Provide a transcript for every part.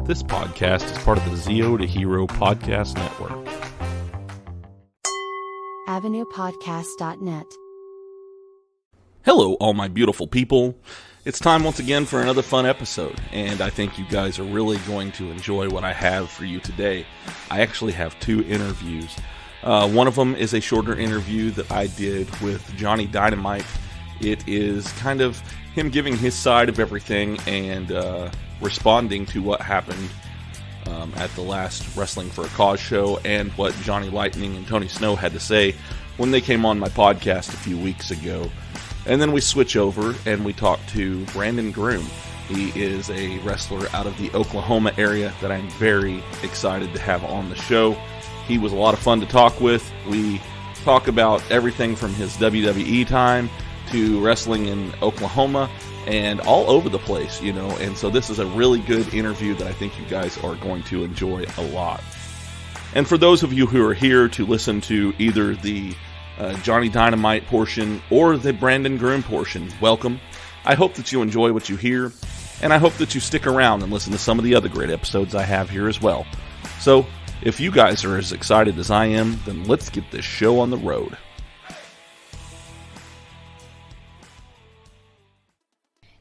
This podcast is part of the Zeo to Hero podcast network. AvenuePodcast.net. Hello, all my beautiful people. It's time once again for another fun episode, and I think you guys are really going to enjoy what I have for you today. I actually have two interviews. One of them is a shorter interview that I did with Johnny Dynamite. It is kind of him giving his side of everything and responding to what happened at the last Wrestling for a Cause show and what Johnny Lightning and Tony Snow had to say when they came on my podcast a few weeks ago. And then we switch over and we talk to Brandon Groom. He is a wrestler out of the Oklahoma area that I'm very excited to have on the show. He was a lot of fun to talk with. We talk about everything from his WWE time to wrestling in Oklahoma and all over the place, you know. And so this is a really good interview that I think you guys are going to enjoy a lot. And for those of you who are here to listen to either the Johnny Dynamite portion or the Brandon Groom portion, welcome. I hope that you enjoy what you hear, and I hope that you stick around and listen to some of the other great episodes I have here as well. So, if you guys are as excited as I am, then let's get this show on the road.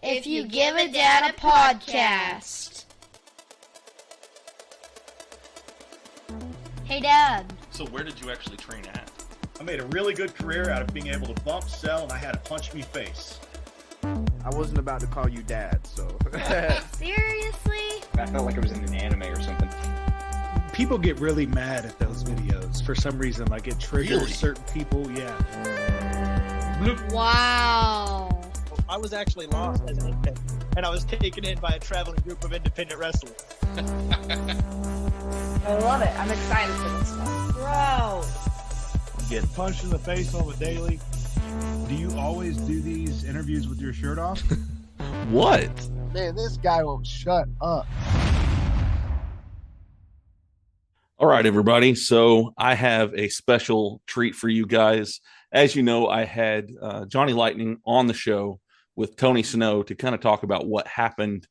If You Give a Dad a Podcast. Hey, Dad. So where did you actually train at? I made a really good career out of being able to bump, sell, and I had a punch me face. I wasn't about to call you dad, so. Seriously? I felt like I was in an anime or something. People get really mad at those videos for some reason. Like, it triggers certain people, yeah. Wow. I was actually lost as an infant, and I was taken in by a traveling group of independent wrestlers. I love it. I'm excited for this stuff. Bro. Get punched in the face on the daily. Do you always do these interviews with your shirt off? What? Man, this guy won't shut up. All right, everybody. So I have a special treat for you guys. As you know, I had Johnny Lightning on the show with Tony Snow to kind of talk about what happened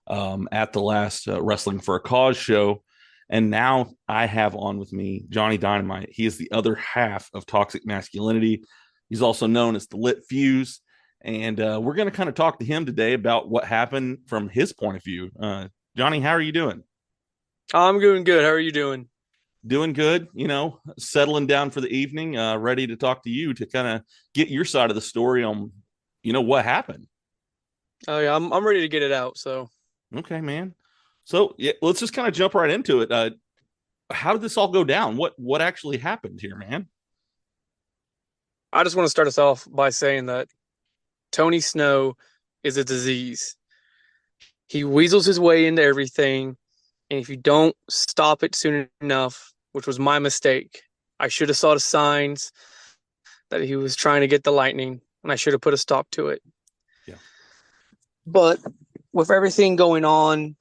at the last Wrestling for a Cause show. And now I have on with me Johnny Dynamite. He is the other half of Toxic Masculinity. He's also known as the Lit Fuse. And we're going to kind of talk to him today about what happened from his point of view. Johnny, how are you doing? I'm doing good. How are you doing? Doing good, you know, settling down for the evening, ready to talk to you to kind of get your side of the story on, you know, what happened. Oh yeah, I'm ready to get it out. So okay, man. So yeah, let's just kind of jump right into it. How did this all go down? What actually happened here, man? I just want to start us off by saying that Tony Snow is a disease. He weasels his way into everything, and if you don't stop it soon enough, which was my mistake, I should have saw the signs that he was trying to get the lightning, and I should have put a stop to it. Yeah. But with everything going on,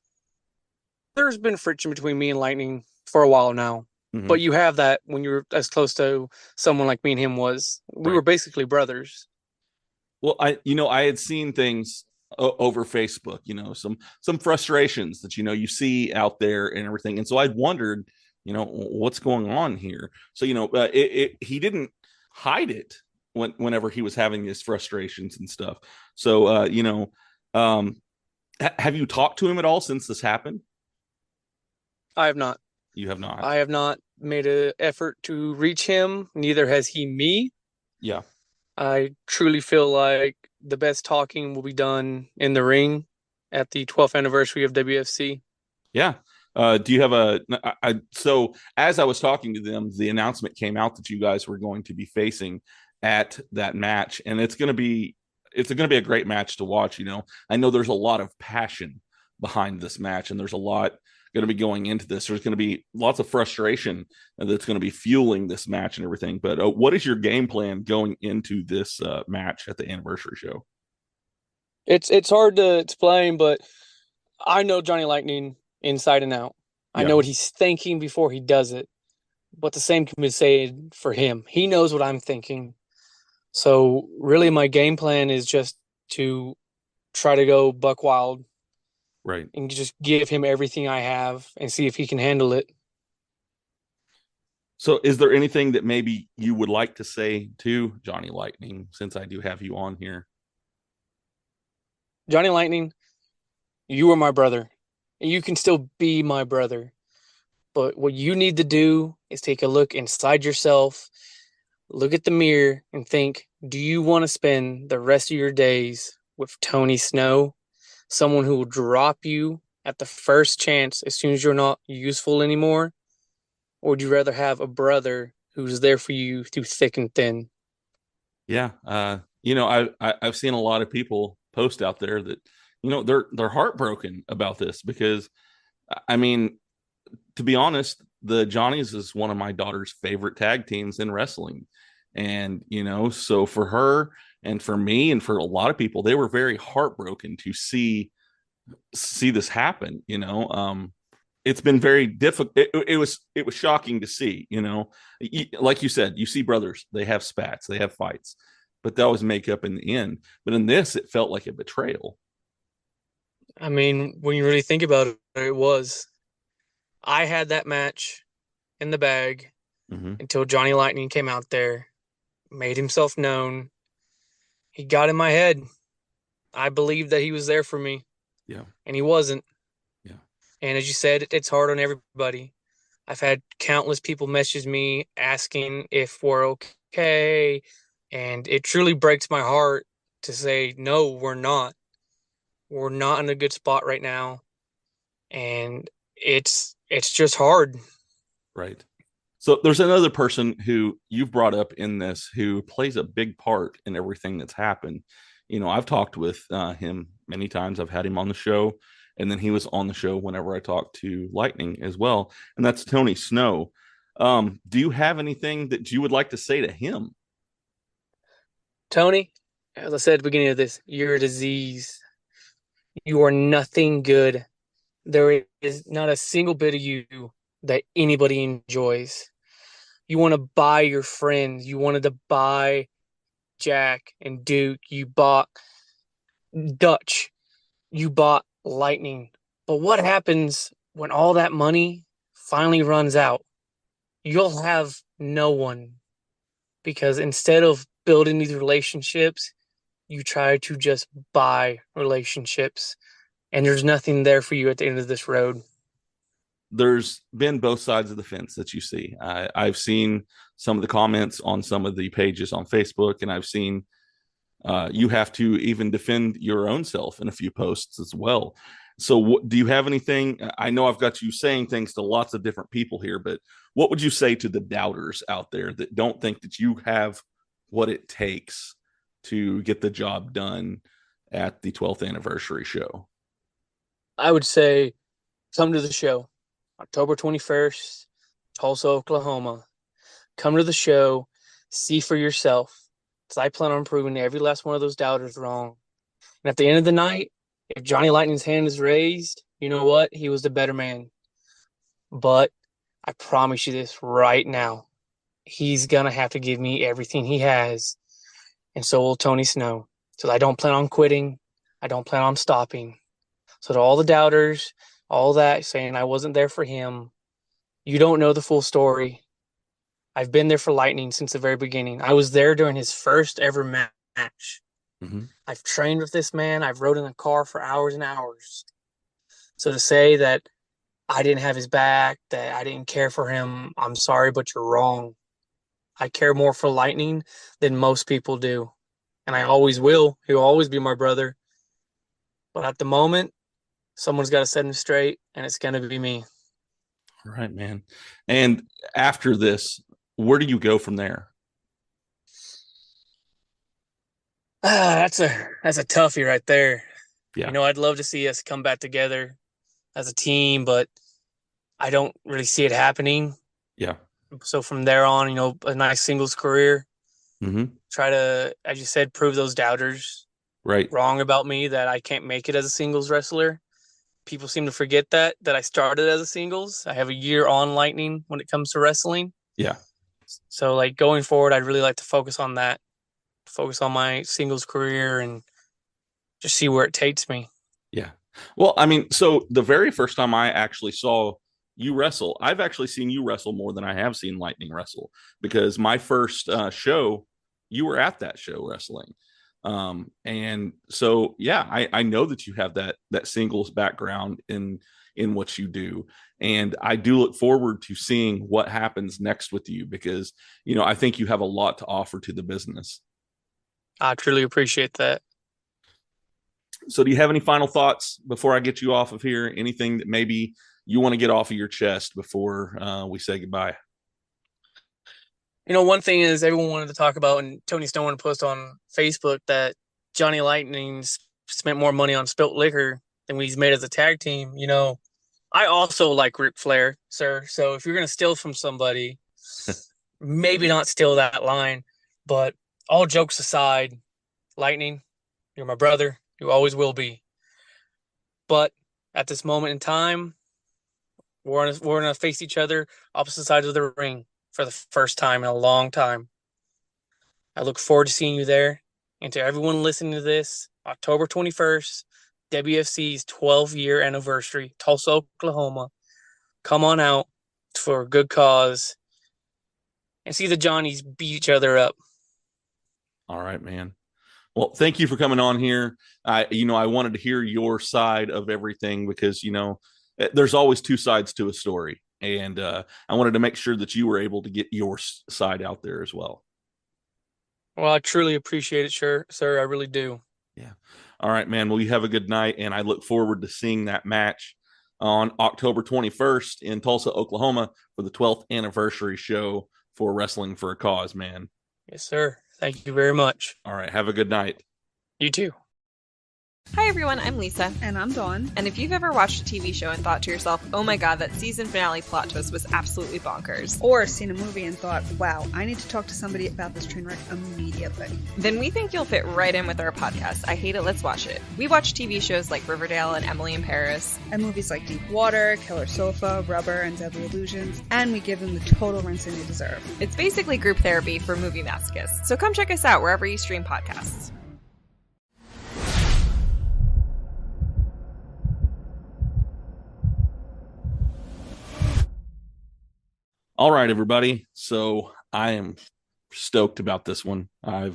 there's been friction between me and Lightning for a while now. Mm-hmm. But you have that when you're as close to someone like me and him was. We were basically brothers. Well, I had seen things over Facebook, you know, some frustrations that, you know, you see out there and everything. And so I wondered, you know, what's going on here? So, you know, he didn't hide it whenever he was having his frustrations and stuff. So, you know, have you talked to him at all since this happened? I have not. You have not? I have not made an effort to reach him. Neither has he me. Yeah. I truly feel like the best talking will be done in the ring at the 12th anniversary of WFC. Yeah. Do you have so as I was talking to them, the announcement came out that you guys were going to be facing at that match, and it's going to be a great match to watch. You know, I know there's a lot of passion behind this match, and there's a lot going to be going into this. There's going to be lots of frustration that's going to be fueling this match and everything. But what is your game plan going into this match at the anniversary show? It's hard to explain, but I know Johnny Lightning inside and out. I know what he's thinking before he does it. But the same can be said for him. He knows what I'm thinking. So really my game plan is just to try to go buck wild Right. and just give him everything I have and see if he can handle it. So is there anything that maybe you would like to say to Johnny Lightning, since I do have you on here? Johnny Lightning, you are my brother, and you can still be my brother. But what you need to do is take a look inside yourself, look at the mirror, and think, do you want to spend the rest of your days with Tony Snow, someone who will drop you at the first chance as soon as you're not useful anymore? Or would you rather have a brother who's there for you through thick and thin? Yeah. I've seen a lot of people post out there that, they're heartbroken about this because, I mean, to be honest, the Johnnies is one of my daughter's favorite tag teams in wrestling. And, so for her and for me and for a lot of people, they were very heartbroken to see this happen. It's been very difficult. It was shocking to see, like you said, you see brothers, they have spats, they have fights, but they always make up in the end. But in this, it felt like a betrayal. I mean, when you really think about it, it was. I had that match in the bag until Johnny Lightning came out there, made himself known. He got in my head. I believed that he was there for me. Yeah. And he wasn't. Yeah. And as you said, it's hard on everybody. I've had countless people message me asking if we're okay. And it truly breaks my heart to say, no, we're not. We're not in a good spot right now. And it's just hard. Right. So there's another person who you've brought up in this who plays a big part in everything that's happened. I've talked with him many times. I've had him on the show, and then he was on the show whenever I talked to Lightning as well. And that's Tony Snow. Do you have anything that you would like to say to him? Tony, as I said at the beginning of this, you're a disease. You are nothing good. There is not a single bit of you that anybody enjoys. You want to buy your friends. You wanted to buy Jack and Duke. You bought Dutch. You bought Lightning. But what happens when all that money finally runs out? You'll have no one. Because instead of building these relationships, you try to just buy relationships. And there's nothing there for you at the end of this road. There's been both sides of the fence that you see. I've seen some of the comments on some of the pages on Facebook, and I've seen you have to even defend your own self in a few posts as well. So do you have anything? I know I've got you saying things to lots of different people here, but what would you say to the doubters out there that don't think that you have what it takes to get the job done at the 12th anniversary show? I would say come to the show. October 21st, Tulsa, Oklahoma. Come to the show, see for yourself. Because I plan on proving every last one of those doubters wrong. And at the end of the night, if Johnny Lightning's hand is raised, you know what? He was the better man. But I promise you this right now. He's going to have to give me everything he has. And so will Tony Snow. So I don't plan on quitting. I don't plan on stopping. So to all the doubters, all that saying I wasn't there for him, you don't know the full story. I've been there for Lightning since the very beginning. I was there during his first ever match. I've trained with this man. I've rode in a car for hours and hours. So to say that I didn't have his back, that I didn't care for him, I'm sorry, but you're wrong. I care more for Lightning than most people do. And I always will. He'll always be my brother. But at the moment, someone's got to set him straight, and it's going to be me. All right, man. And after this, where do you go from there? That's a toughie right there. Yeah. I'd love to see us come back together as a team, but I don't really see it happening. Yeah. So from there on, a nice singles career. Try to, as you said, prove those doubters wrong about me, that I can't make it as a singles wrestler. People seem to forget that I started as a singles. I have a year on Lightning when it comes to wrestling. Yeah. So going forward, I'd really like to focus on that, focus on my singles career and just see where it takes me. Yeah. Well, I mean, so the very first time I actually saw you wrestle, I've actually seen you wrestle more than I have seen Lightning wrestle, because my first show, you were at that show wrestling. And so, yeah, I know that you have that singles background in what you do. And I do look forward to seeing what happens next with you, because, I think you have a lot to offer to the business. I truly appreciate that. So do you have any final thoughts before I get you off of here? Anything that maybe you want to get off of your chest before we say goodbye? One thing is everyone wanted to talk about, and Tony Snow wanted to post on Facebook that Johnny Lightning spent more money on spilt liquor than he's made as a tag team. I also like Ric Flair, sir. So if you're going to steal from somebody, maybe not steal that line. But all jokes aside, Lightning, you're my brother. You always will be. But at this moment in time, we're going to face each other opposite sides of the ring for the first time in a long time. I look forward to seeing you there. And to everyone listening to this, October 21st, WFC's 12-year anniversary, Tulsa, Oklahoma. Come on out for a good cause and see the Johnnies beat each other up. All right, man. Well, thank you for coming on here. I wanted to hear your side of everything, because, there's always two sides to a story. And I wanted to make sure that you were able to get your side out there as well. Well, I truly appreciate it, sir. I really do. Yeah. All right, man. Well, you have a good night, and I look forward to seeing that match on October 21st in Tulsa, Oklahoma for the 12th anniversary show for Wrestling for a Cause, man. Yes, sir. Thank you very much. All right. Have a good night. You too. Hi everyone, I'm Lisa. And I'm Dawn. And if you've ever watched a TV show and thought to yourself, oh my god, that season finale plot twist was absolutely bonkers. Or seen a movie and thought, wow, I need to talk to somebody about this train wreck immediately. Then we think you'll fit right in with our podcast, I Hate It, Let's Watch It. We watch TV shows like Riverdale and Emily in Paris. And movies like Deep Water, Killer Sofa, Rubber, and Deadly Illusions. And we give them the total rinsing they deserve. It's basically group therapy for movie masochists. So come check us out wherever you stream podcasts. All right, everybody. So I am stoked about this one. I've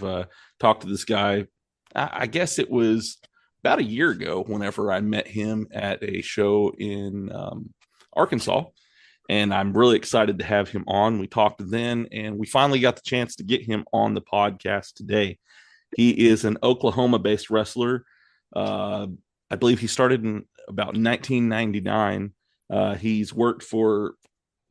talked to this guy. I guess it was about a year ago whenever I met him at a show in Arkansas. And I'm really excited to have him on. We talked then, and we finally got the chance to get him on the podcast today. He is an Oklahoma-based wrestler. I believe he started in about 1999. He's worked for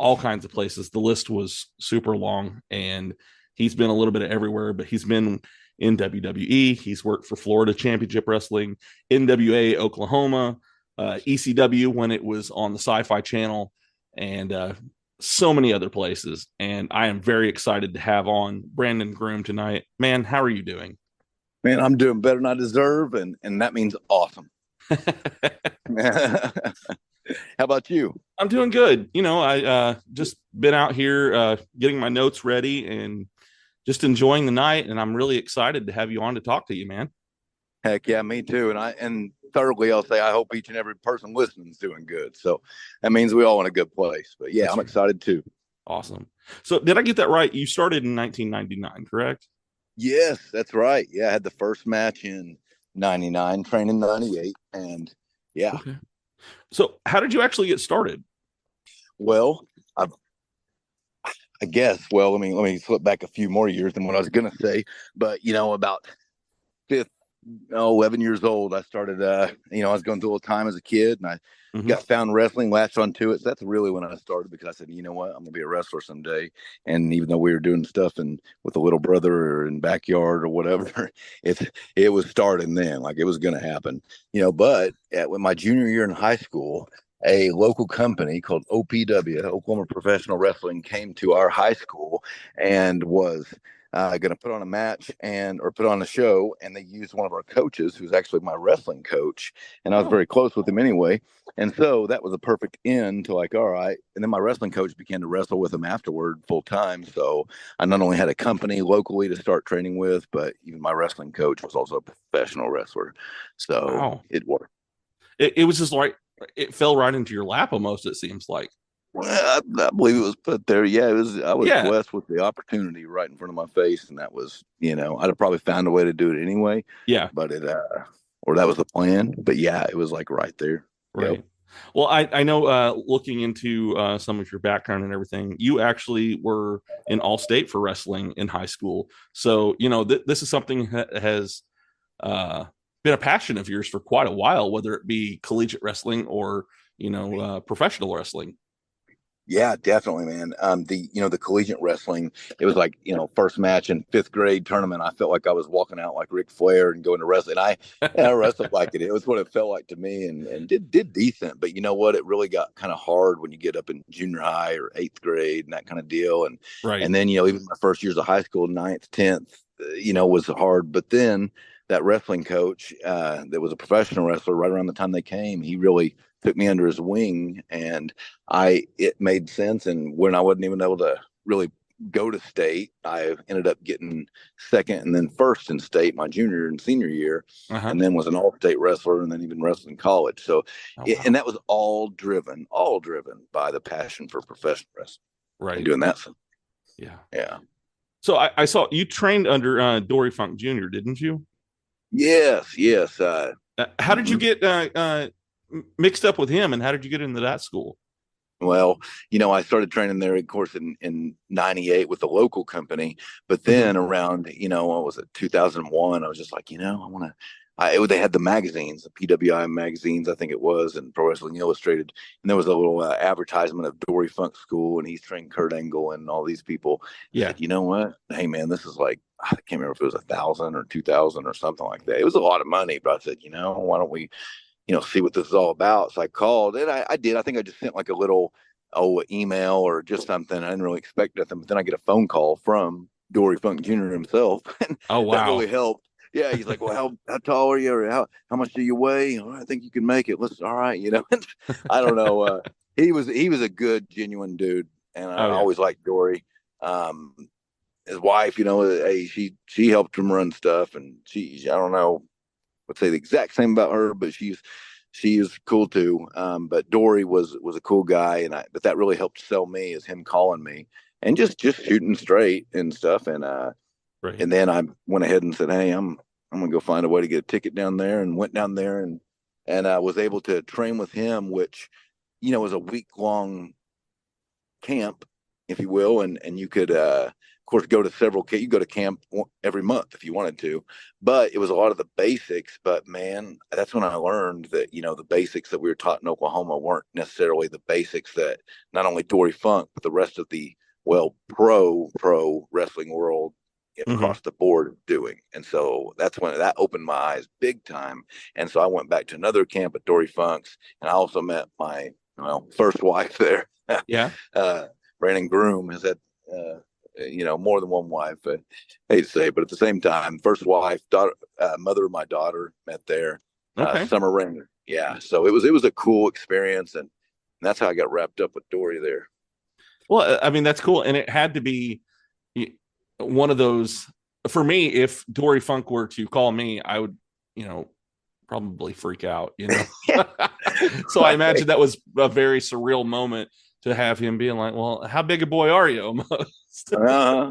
all kinds of places. The list was super long, and he's been a little bit of everywhere, but he's been in WWE. He's worked for Florida Championship Wrestling, NWA Oklahoma, ECW when it was on the Sci-Fi Channel, and so many other places. And I am very excited to have on Brandon Groom tonight. Man, how are you doing? Man, I'm doing better than I deserve, and that means awesome. How about you? I'm doing good. I just been out here getting my notes ready and just enjoying the night, and I'm really excited to have you on to talk to you, man. Heck yeah, me too. And thirdly, I'll say I hope each and every person listening is doing good. So that means we all in a good place. But yeah, I'm excited too. Awesome. So did I get that right? You started in 1999, correct? Yes, that's right. Yeah, I had the first match in 99, trained in 98, and yeah. Okay. So how did you actually get started? Well, I guess, let me flip back a few more years than what I was going to say. But, about 11 years old, I started, I was going through a little time as a kid, and I got found wrestling, latched onto it. So that's really when I started, because I said, you know what, I'm going to be a wrestler someday. And even though we were doing stuff with a little brother or in backyard or whatever, it was starting then, like it was going to happen, but with my junior year in high school, a local company called OPW, Oklahoma Professional Wrestling, came to our high school and was going to put on a match or put on a show, and they used one of our coaches, who's actually my wrestling coach, and I was very close with him anyway, and so that was a perfect end to like, all right. And then my wrestling coach began to wrestle with him afterward full time, so I not only had a company locally to start training with, but even my wrestling coach was also a professional wrestler, so It worked. it was just like it fell right into your lap almost. It seems like. Well, I believe it was put there. Yeah, it was. I was Yeah. blessed with the opportunity right in front of my face, and that was, I'd have probably found a way to do it anyway. Yeah. But or that was the plan. But yeah, it was like right there. Right. Yep. Well, I know looking into some of your background and everything, you actually were in All-State for wrestling in high school. So, this is something that has been a passion of yours for quite a while, whether it be collegiate wrestling or, professional wrestling. Yeah, definitely, man. The collegiate wrestling, it was like, first match in 5th grade tournament. I felt like I was walking out like Ric Flair and going to wrestling. I wrestled like it. It was what it felt like to me, and did decent. But you know what? It really got kind of hard when you get up in junior high or 8th grade and that kind of deal. And right. And then, even my first years of high school, 9th, 10th, was hard. But then that wrestling coach that was a professional wrestler, right around the time they came, he really took me under his wing, and it made sense. And when I wasn't even able to really go to state, I ended up getting second and then first in state my junior and senior year, and then was an all-state wrestler, and then even wrestled in college. So, and that was all driven by the passion for professional wrestling. Right. And doing that. So, yeah. So I saw you trained under Dory Funk Jr., didn't you? Yes. How did you get mixed up with him, and how did you get into that school? Well, I started training there, of course, in 98 with the local company. But then around, what was it, 2001, I was just like, I want to, they had the magazines, the PWI magazines, I think it was, and Pro Wrestling Illustrated. And there was a little advertisement of Dory Funk School, and he's trained Kurt Angle and all these people. Yeah. I said, you know what? Hey, man, this is like, I can't remember if it was 1,000 or 2,000 or something like that. It was a lot of money, but I said, why don't we, see what this is all about. So I called, and I did. I think I just sent like a little email or just something. I didn't really expect nothing, but then I get a phone call from Dory Funk Jr. himself. And oh, wow. That really helped. Yeah, he's like, well, how tall are you, or how much do you weigh? I think you can make it. All right, I don't know. He was a good, genuine dude, and I always liked Dory. His wife, hey, she helped him run stuff, and I don't know, would say the exact same about her, but she is cool too. But Dory was a cool guy, but that really helped sell me, is him calling me and just shooting straight and stuff. And right. And then I went ahead and said, hey, I'm gonna go find a way to get a ticket down there, and went down there and I was able to train with him, which was a week-long camp, if you will, and you could of course go to you go to camp every month if you wanted to, but it was a lot of the basics. But man, that's when I learned that the basics that we were taught in Oklahoma weren't necessarily the basics that not only Dory Funk but the rest of the pro wrestling world across the board doing. And so that's when that opened my eyes big time. And so I went back to another camp at Dory Funk's, and I also met my first wife there. Yeah. Brandon Groom has had more than one wife, I hate to say, but at the same time, first wife, daughter, mother of my daughter, met there. Summer Rain. Yeah. So it was a cool experience, and that's how I got wrapped up with Dory there. Well, I mean, that's cool. And it had to be one of those, for me, if Dory Funk were to call me, I would, probably freak out, So I imagine that was a very surreal moment to have him being like, well, how big a boy are you? Almost. Yeah.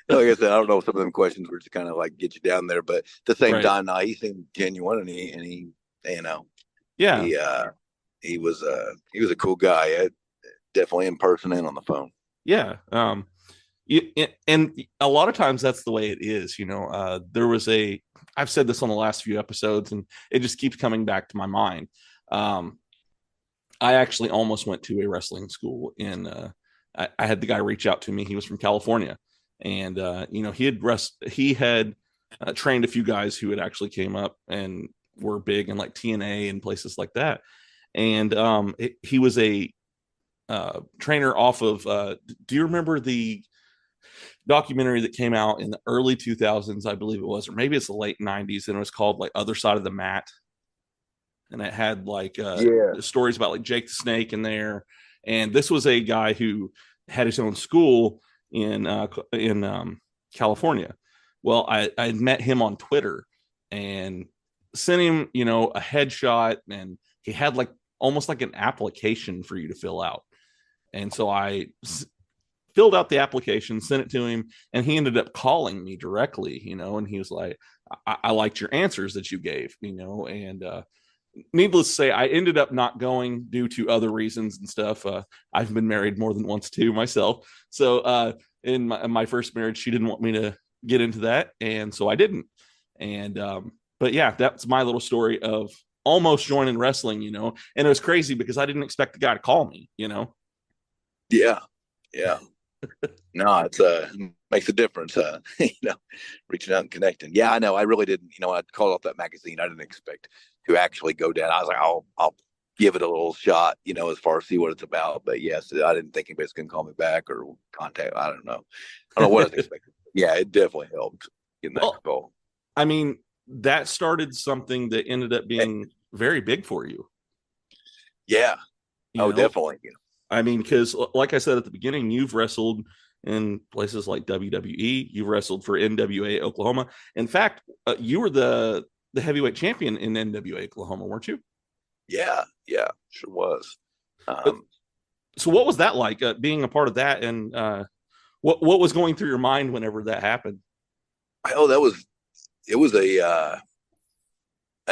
Like I said, I don't know if some of them questions were just kind of like get you down there, but at the same time, he seemed genuine, and he he was a cool guy, definitely in person and on the phone. Yeah. And a lot of times that's the way it is. There was I've said this on the last few episodes, and it just keeps coming back to my mind. I actually almost went to a wrestling school I had the guy reach out to me. He was from California, and he had trained a few guys who had actually came up and were big in like TNA and places like that. And he was a trainer off of, do you remember the documentary that came out in the early 2000s, I believe it was, or maybe it's the late 90s, and it was called like Other Side of the Mat? And it had like stories about like Jake the Snake in there. And this was a guy who had his own school in California. Well, I met him on Twitter, and sent him, a headshot, and he had like almost like an application for you to fill out. And so I filled out the application, sent it to him, and he ended up calling me directly, and he was like, I liked your answers that you gave, and needless to say, I ended up not going due to other reasons and stuff. I've been married more than once too myself. So in my first marriage, she didn't want me to get into that, and so I didn't. And but yeah, that's my little story of almost joining wrestling, and it was crazy because I didn't expect the guy to call me, Yeah. No, it's makes a difference, reaching out and connecting. Yeah, I know. I really didn't, when I called off that magazine, I didn't expect to actually go down. I was like, I'll give it a little shot, as far as see what it's about. But yes, I didn't think anybody's gonna call me back or contact. I don't know what I was expecting. Yeah, it definitely helped getting that call. I mean, that started something that ended up being very big for you. Yeah. Definitely. I mean, because like I said at the beginning, you've wrestled in places like WWE. You've wrestled for NWA Oklahoma. In fact, you were the heavyweight champion in NWA Oklahoma, weren't you? Yeah, sure was. So what was that like, being a part of that, and what was going through your mind whenever that happened? Oh, it was a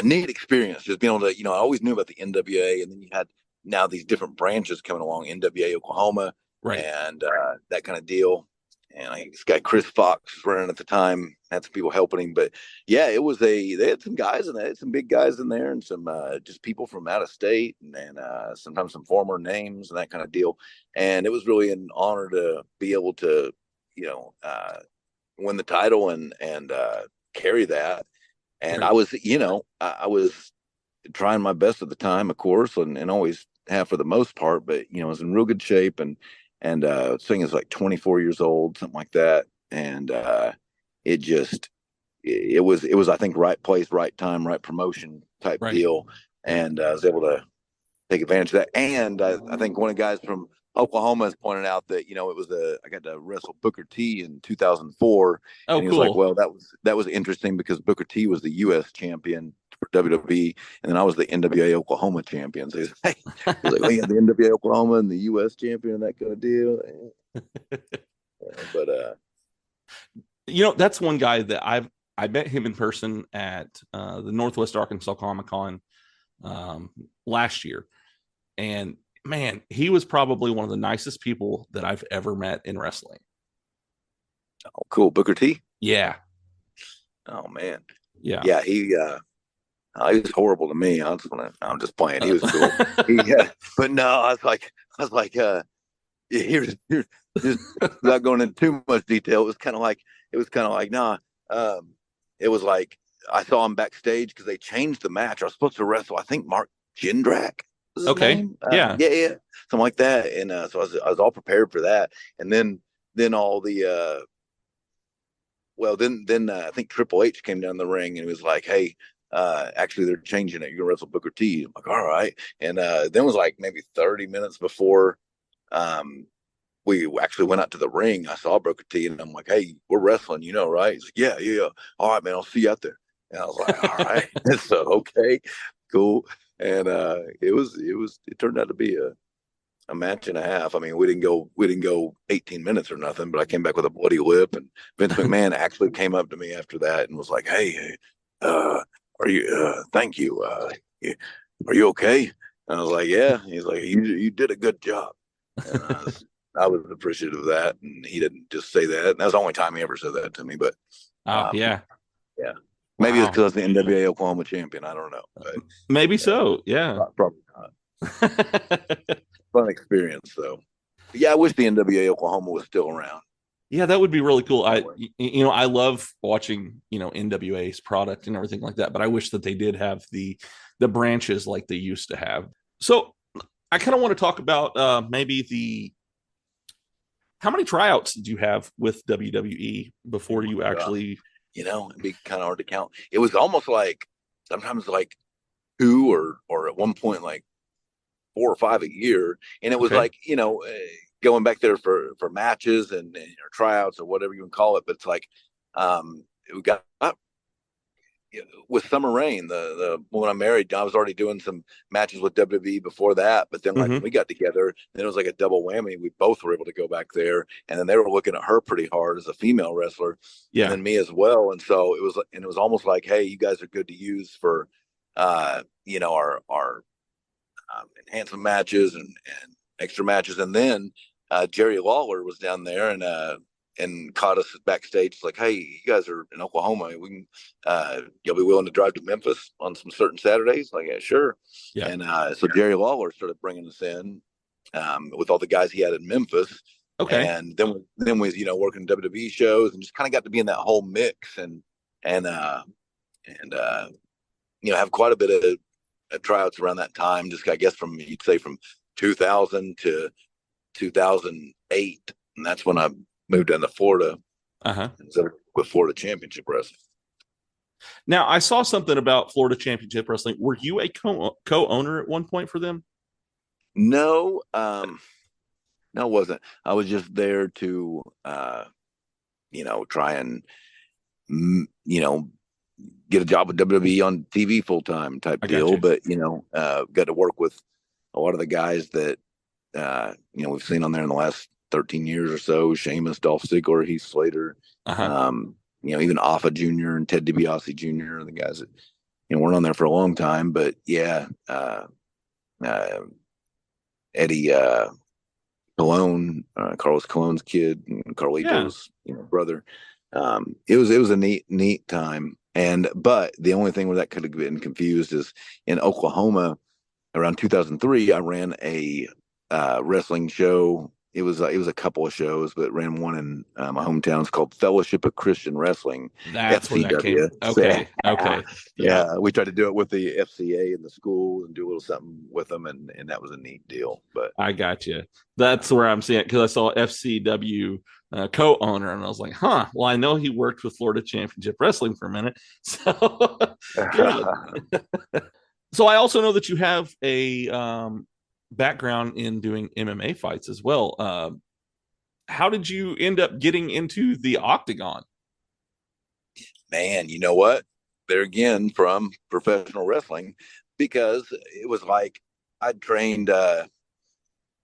neat experience, just being able to, I always knew about the NWA, and then you had now these different branches coming along, NWA Oklahoma, right, and that kind of deal. And this guy Chris Fox was running at the time, had some people helping him. But yeah, they had some guys in there, some big guys in there, and some just people from out of state, and sometimes some former names and that kind of deal. And it was really an honor to be able to, win the title and carry that. And right. I was trying my best at the time, of course, and always have for the most part, but I was in real good shape, and thing is like 24 years old, something like that. And it was I think right place, right time, right promotion type deal. And I was able to take advantage of that. And I think one of the guys from Oklahoma has pointed out that I got to wrestle Booker T in 2004. Oh, and he cool. was like, well, that was interesting because Booker T was the U.S. champion for WWE, and then I was the NWA Oklahoma champion. So he's like, well, yeah, the NWA Oklahoma and the U.S. champion and that kind of deal. But that's one guy that I met him in person at the Northwest Arkansas Comic Con last year, and man, he was probably one of the nicest people that I've ever met in wrestling. Oh, cool. Booker T? Yeah. Oh, man. Yeah. Yeah, he was horrible to me. I'm just playing. He was cool. But no, I was like, here's just without going into too much detail. It was kind of like, nah. It was like, I saw him backstage because they changed the match. I was supposed to wrestle, I think, Mark Jindrak. Okay. Yeah, something like that. And so I was all prepared for that. And then all the then I think Triple H came down the ring and he was like, hey, actually they're changing it. You're gonna wrestle Booker T. I'm like, all right. And then it was like maybe 30 minutes before we actually went out to the ring. I saw Booker T and I'm like, hey, we're wrestling, right? He's like, yeah. All right, man, I'll see you out there. And I was like, all right. So okay, cool. And it turned out to be a match and a half. I mean, we didn't go 18 minutes or nothing, but I came back with a bloody lip, and Vince McMahon actually came up to me after that and was like, hey, are you thank you. Are you okay? And I was like, yeah. He's like, you did a good job. And I was appreciative of that. And he didn't just say that. And that was the only time he ever said that to me. But yeah. Maybe it's because I was the NWA Oklahoma champion. I don't know. But, maybe so. Yeah. Probably not. Fun experience, though. But yeah, I wish the NWA Oklahoma was still around. Yeah, that would be really cool. I love watching, NWA's product and everything like that, but I wish that they did have the branches like they used to have. So I kind of want to talk about how many tryouts did you have with WWE before you actually... it'd be kind of hard to count. It was almost like sometimes like 2 or at one point like 4 or 5 a year. And it was like, going back there for matches and or tryouts or whatever you can call it. But it's like, we got with Summer Rain, the when I married, I was already doing some matches with WWE before that. But then, like when we got together, then it was like a double whammy. We both were able to go back there, and then they were looking at her pretty hard as a female wrestler, and then me as well. And so it was almost like, hey, you guys are good to use for, our enhancement matches and extra matches. And then Jerry Lawler was down there and caught us backstage. Like, hey, you guys are in Oklahoma. We can, you'll be willing to drive to Memphis on some certain Saturdays? Like, yeah, sure. Yeah. And so Jerry Lawler started bringing us in with all the guys he had in Memphis. Okay. And then we, working WWE shows and just kind of got to be in that whole mix and have quite a bit of tryouts around that time. Just, I guess, you'd say from 2000 to 2008. And that's when I moved down to Florida with Florida Championship Wrestling. Now, I saw something about Florida Championship Wrestling. Were you a co-owner at one point for them? No, no, it wasn't. I was just there to, try and, get a job with WWE on TV full time type deal. But, got to work with a lot of the guys that, we've seen on there in the last 13 years or so. Sheamus, Dolph Ziggler, Heath Slater, even Alpha Jr. and Ted DiBiase Jr. The guys that, weren't on there for a long time. But yeah, Eddie Colon, Carlos Colon's kid, and Carlito's brother. It was a neat time. But the only thing where that could have been confused is in Oklahoma around 2003, I ran a wrestling show. It was a couple of shows, but ran one in my hometown. It's called Fellowship of Christian Wrestling. That's FCW. Where that came. Okay. Okay. Yeah, we tried to do it with the FCA in the school and do a little something with them, and that was a neat deal. But I got you. That's where I'm seeing it because I saw FCW co-owner, and I was like, huh. Well, I know he worked with Florida Championship Wrestling for a minute, so. So I also know that you have a background in doing MMA fights as well. How did you end up getting into the octagon? Man, you know what? There again, from professional wrestling, because it was like I'd trained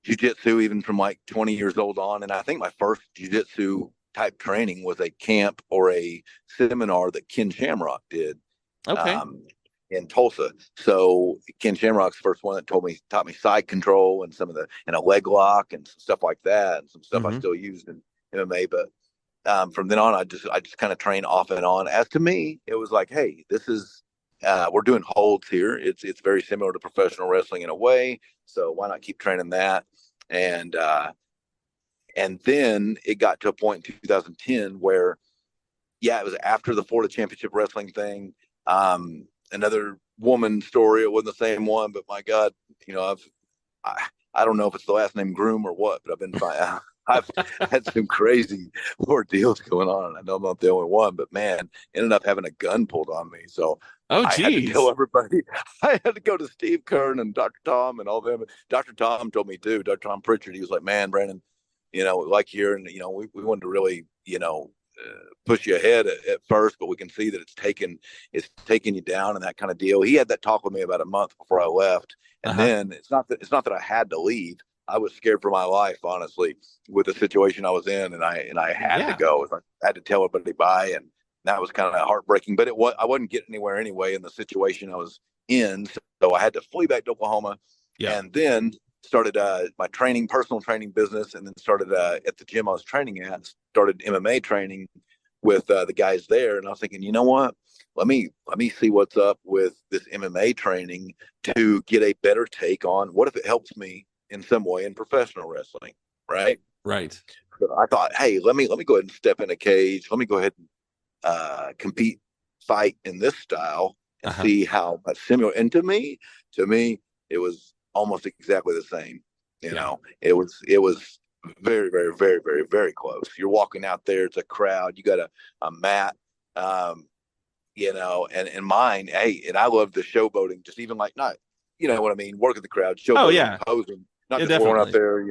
jiu-jitsu even from like 20 years old on. And I think my first jiu-jitsu type training was a camp or a seminar that Ken Shamrock did. Okay. In Tulsa. So Ken Shamrock's the first one that taught me side control and and a leg lock and some stuff like that, and some stuff I still used in MMA. But from then on, I just kind of trained off and on. As to me, it was like, hey, this is we're doing holds here. It's very similar to professional wrestling in a way. So why not keep training that? And then it got to a point in 2010 where, it was after the Florida Championship Wrestling thing. Another woman story. It wasn't the same one, but my God, I don't know if it's the last name Groom or what, but I've had some crazy ordeals going on. I know I'm not the only one, but man, ended up having a gun pulled on me. So I had to tell everybody. I had to go to Steve Kern and Dr. Tom and all them. Dr. Tom told me too. Dr. Tom Pritchard. He was like, "Man, Brandon, we like you, and we wanted to really, push you ahead at first, but we can see that it's taking you down and that kind of deal." He had that talk with me about a month before I left, and then it's not that I had to leave. I was scared for my life, honestly, with the situation I was in, and I had to go. I had to tell everybody bye, and that was kind of heartbreaking. But I wasn't getting anywhere anyway in the situation I was in, so I had to flee back to Oklahoma, and then started my personal training business, and then started at the gym I was training at, started MMA training with the guys there. And I was thinking, you know what, let me see what's up with this MMA training to get a better take on what if it helps me in some way in professional wrestling. Right. So I thought, hey, let me go ahead and step in a cage. Let me go ahead and fight in this style and see how similar. And to me, it was almost exactly the same. It was very, very, very, very, very close. You're walking out there, it's a crowd, you got a mat, and mine, hey, and I love the showboating, just even like not, what I mean, working the crowd, showboating, posing, not just going out there,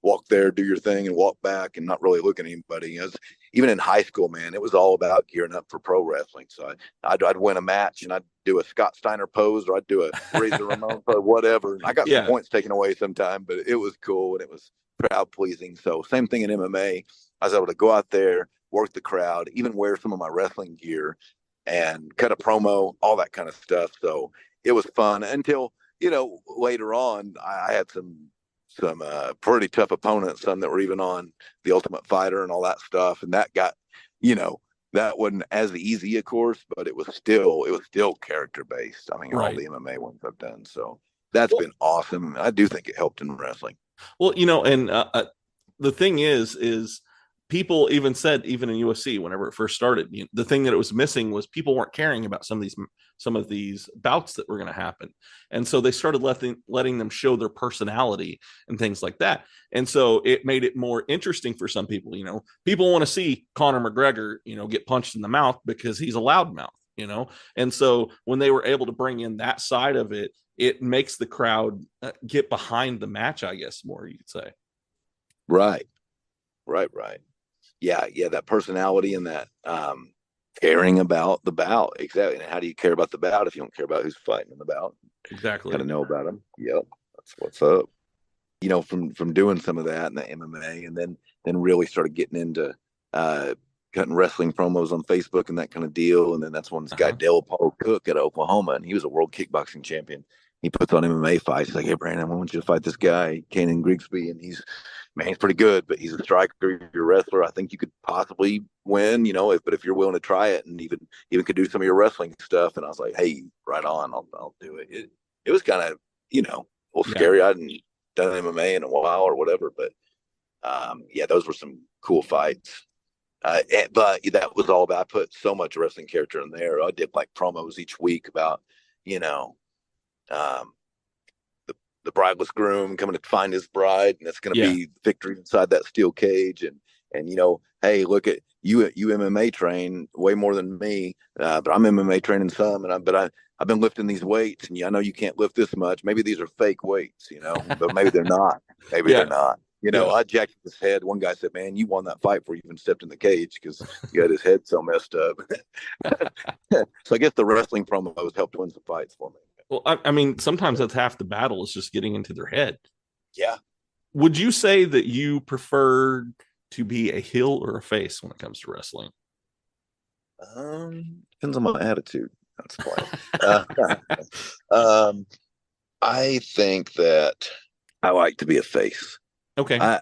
walk there, do your thing and walk back and not really look at anybody. even in high school, man, it was all about gearing up for pro wrestling. So I'd win a match and I'd do a Scott Steiner pose, or I'd do a Razor Ramon pose, whatever. And I got some points taken away sometime, but it was cool and it was crowd pleasing. So same thing in MMA. I was able to go out there, work the crowd, even wear some of my wrestling gear and cut a promo, all that kind of stuff. So it was fun until, later on, I had some pretty tough opponents, some that were even on The Ultimate Fighter and all that stuff. And that got, that wasn't as easy, of course, but it was still character based. I mean, all the MMA ones I've done. So that's been awesome. I do think it helped in wrestling. Well, and the thing is people even said, even in UFC, whenever it first started, the thing that it was missing was people weren't caring about some of these bouts that were going to happen. And so they started letting them show their personality and things like that. And so it made it more interesting for some people. People want to see Conor McGregor, get punched in the mouth because he's a loudmouth, And so when they were able to bring in that side of it, it makes the crowd get behind the match, I guess, more, you could say. Right. Yeah, that personality and that caring about the bout. Exactly. And how do you care about the bout if you don't care about who's fighting in the bout? Exactly. Got to know about them. Yep, that's what's up. From doing some of that in the MMA, and then really started getting into cutting wrestling promos on Facebook and that kind of deal. And then that's when this guy Dale Paul Cook at Oklahoma, and he was a world kickboxing champion. He puts on MMA fights. He's like, "Hey, Brandon, I want you to fight this guy, Kanan Grigsby, and he's pretty good, but he's a striker, you're a wrestler. I think you could possibly win, but if you're willing to try it and even could do some of your wrestling stuff." And I was like, "Hey, right on, I'll do it." It was kind of, a little scary. I hadn't done MMA in a while or whatever, but those were some cool fights. But that was all about, I put so much wrestling character in there. I did like promos each week about, the brideless groom coming to find his bride, and it's going to be victory inside that steel cage. And hey, look at you MMA train way more than me, but I'm MMA training some, and I've been lifting these weights, and I know you can't lift this much. Maybe these are fake weights, but maybe they're not. Maybe they're not. I jacked his head. One guy said, "Man, you won that fight before you even stepped in the cage because you had his head so messed up." So I guess the wrestling promos helped win some fights for me. Well, I mean, sometimes that's half the battle is just getting into their head. Yeah. Would you say that you prefer to be a heel or a face when it comes to wrestling? Depends on my attitude. That's fine. I think that I like to be a face. Okay. I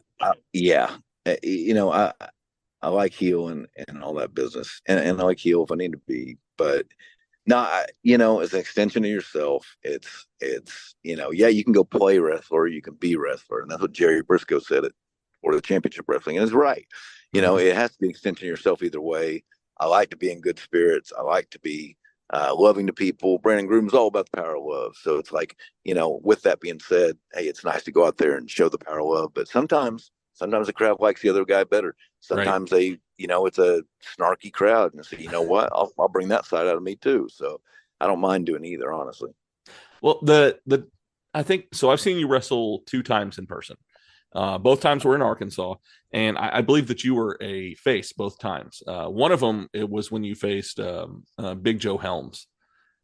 like heel and all that business, and I like heel if I need to be, but not, as an extension of yourself. It's you can go play wrestler, or you can be wrestler, and that's what Jerry Briscoe said at the Championship Wrestling, and it's right. It has to be an extension of yourself either way. I like to be in good spirits. I like to be loving to people. Brandon Groom is all about the power of love. So it's like, with that being said, hey, it's nice to go out there and show the power of love. But sometimes the crowd likes the other guy better. Sometimes it's a snarky crowd, and say, you know what, I'll bring that side out of me too. So I don't mind doing either, honestly. Well, I think so. I've seen you wrestle 2 times in person. Both times were in Arkansas, and I believe that you were a face both times. One of them, it was when you faced Big Joe Helms,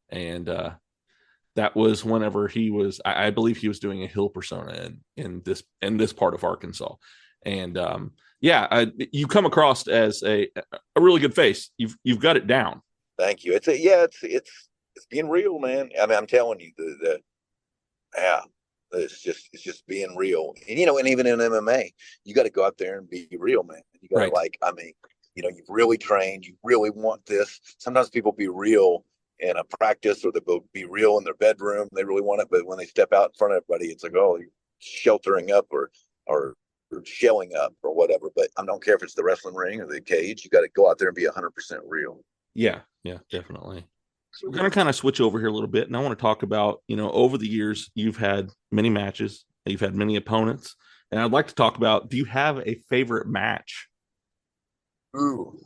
and that was whenever he was. I believe he was doing a heel persona in this part of Arkansas, and you come across as a really good face. You've got it down. Thank you. It's being real, man. I mean, I'm telling you, it's just being real. And and even in MMA, you got to go out there and be real, man. You got to you've really trained, you really want this. Sometimes people be real in a practice, or they be real in their bedroom, they really want it, but when they step out in front of everybody, it's like, oh, you're sheltering up or shelling up or whatever. But I don't care if it's the wrestling ring or the cage, you got to go out there and be 100% real. Yeah, definitely. So we're going to kind of switch over here a little bit, and I want to talk about, over the years, you've had many matches, you've had many opponents, and I'd like to talk about, do you have a favorite match? Ooh,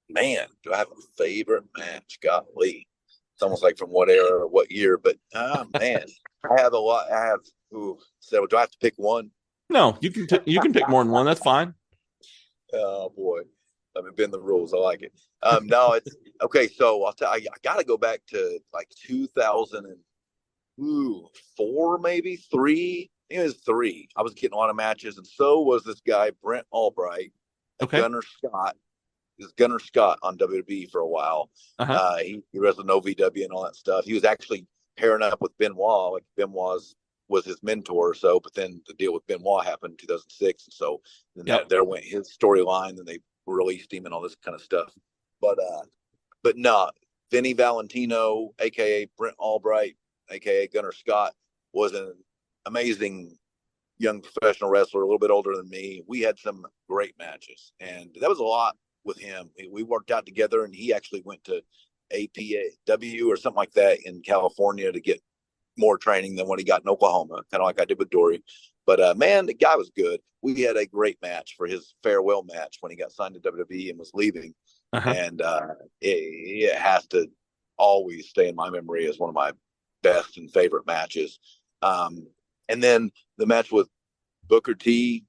man, do I have a favorite match? Golly, it's almost like from what era or what year, but man, I have a lot. So do I have to pick one? No, you can pick more than one. That's fine. Oh boy, let me bend the rules. I like it. No, it's okay. So I'll tell you, I got to go back to like 2004, maybe three. I think it was three. I was getting a lot of matches, and so was this guy Brent Albright, Gunner Scott. Is Gunner Scott on WWE for a while. He wrestled no VW and all that stuff. He was actually pairing up with Benoit. Like Benoit was his mentor. So, but then the deal with Benoit happened in 2006. And so then there went his storyline, and they released him and all this kind of stuff. But no, Vinny Valentino, aka Brent Albright, aka Gunner Scott, was an amazing young professional wrestler, a little bit older than me. We had some great matches, and that was a lot with him. We worked out together, and he actually went to APAW or something like that in California to get more training than what he got in Oklahoma, kind of like I did with Dory. But man, the guy was good. We had a great match for his farewell match when he got signed to WWE and was leaving. And it has to always stay in my memory as one of my best and favorite matches. And then the match with Booker T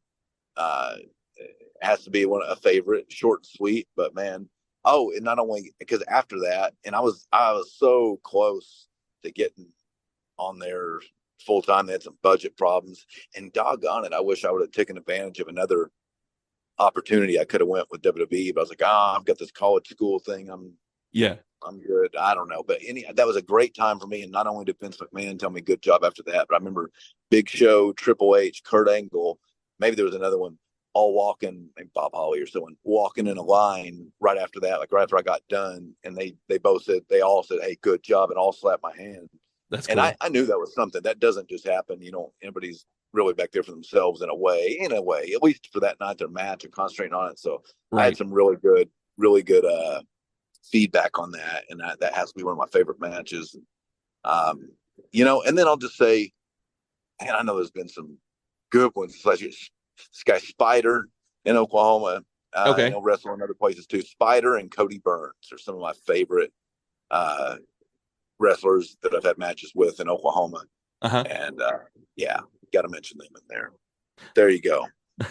has to be a favorite, short and sweet. But man, and not only because after that, and I was so close to getting on there full time. They had some budget problems, and doggone it, I wish I would have taken advantage of another opportunity. I could have went with WWE, but I was like, I've got this college school thing. I'm good. I don't know. But that was a great time for me. And not only did Vince McMahon tell me good job after that, but I remember Big Show, Triple H, Kurt Angle, maybe there was another one, all walking, maybe Bob Holly or someone, walking in a line right after that, like right after I got done. And they all said, hey, good job, and all slapped my hand. That's cool. And I knew that was something that doesn't just happen. Everybody's really back there for themselves in a way, at least for that night, their match, and concentrating on it. So I had some really good feedback on that. And that has to be one of my favorite matches. And then I'll just say, man, I know there's been some good ones. Like this guy Spider in Oklahoma, wrestle in other places too. Spider and Cody Burns are some of my favorite wrestlers that I've had matches with in Oklahoma. And got to mention them in there. There you go.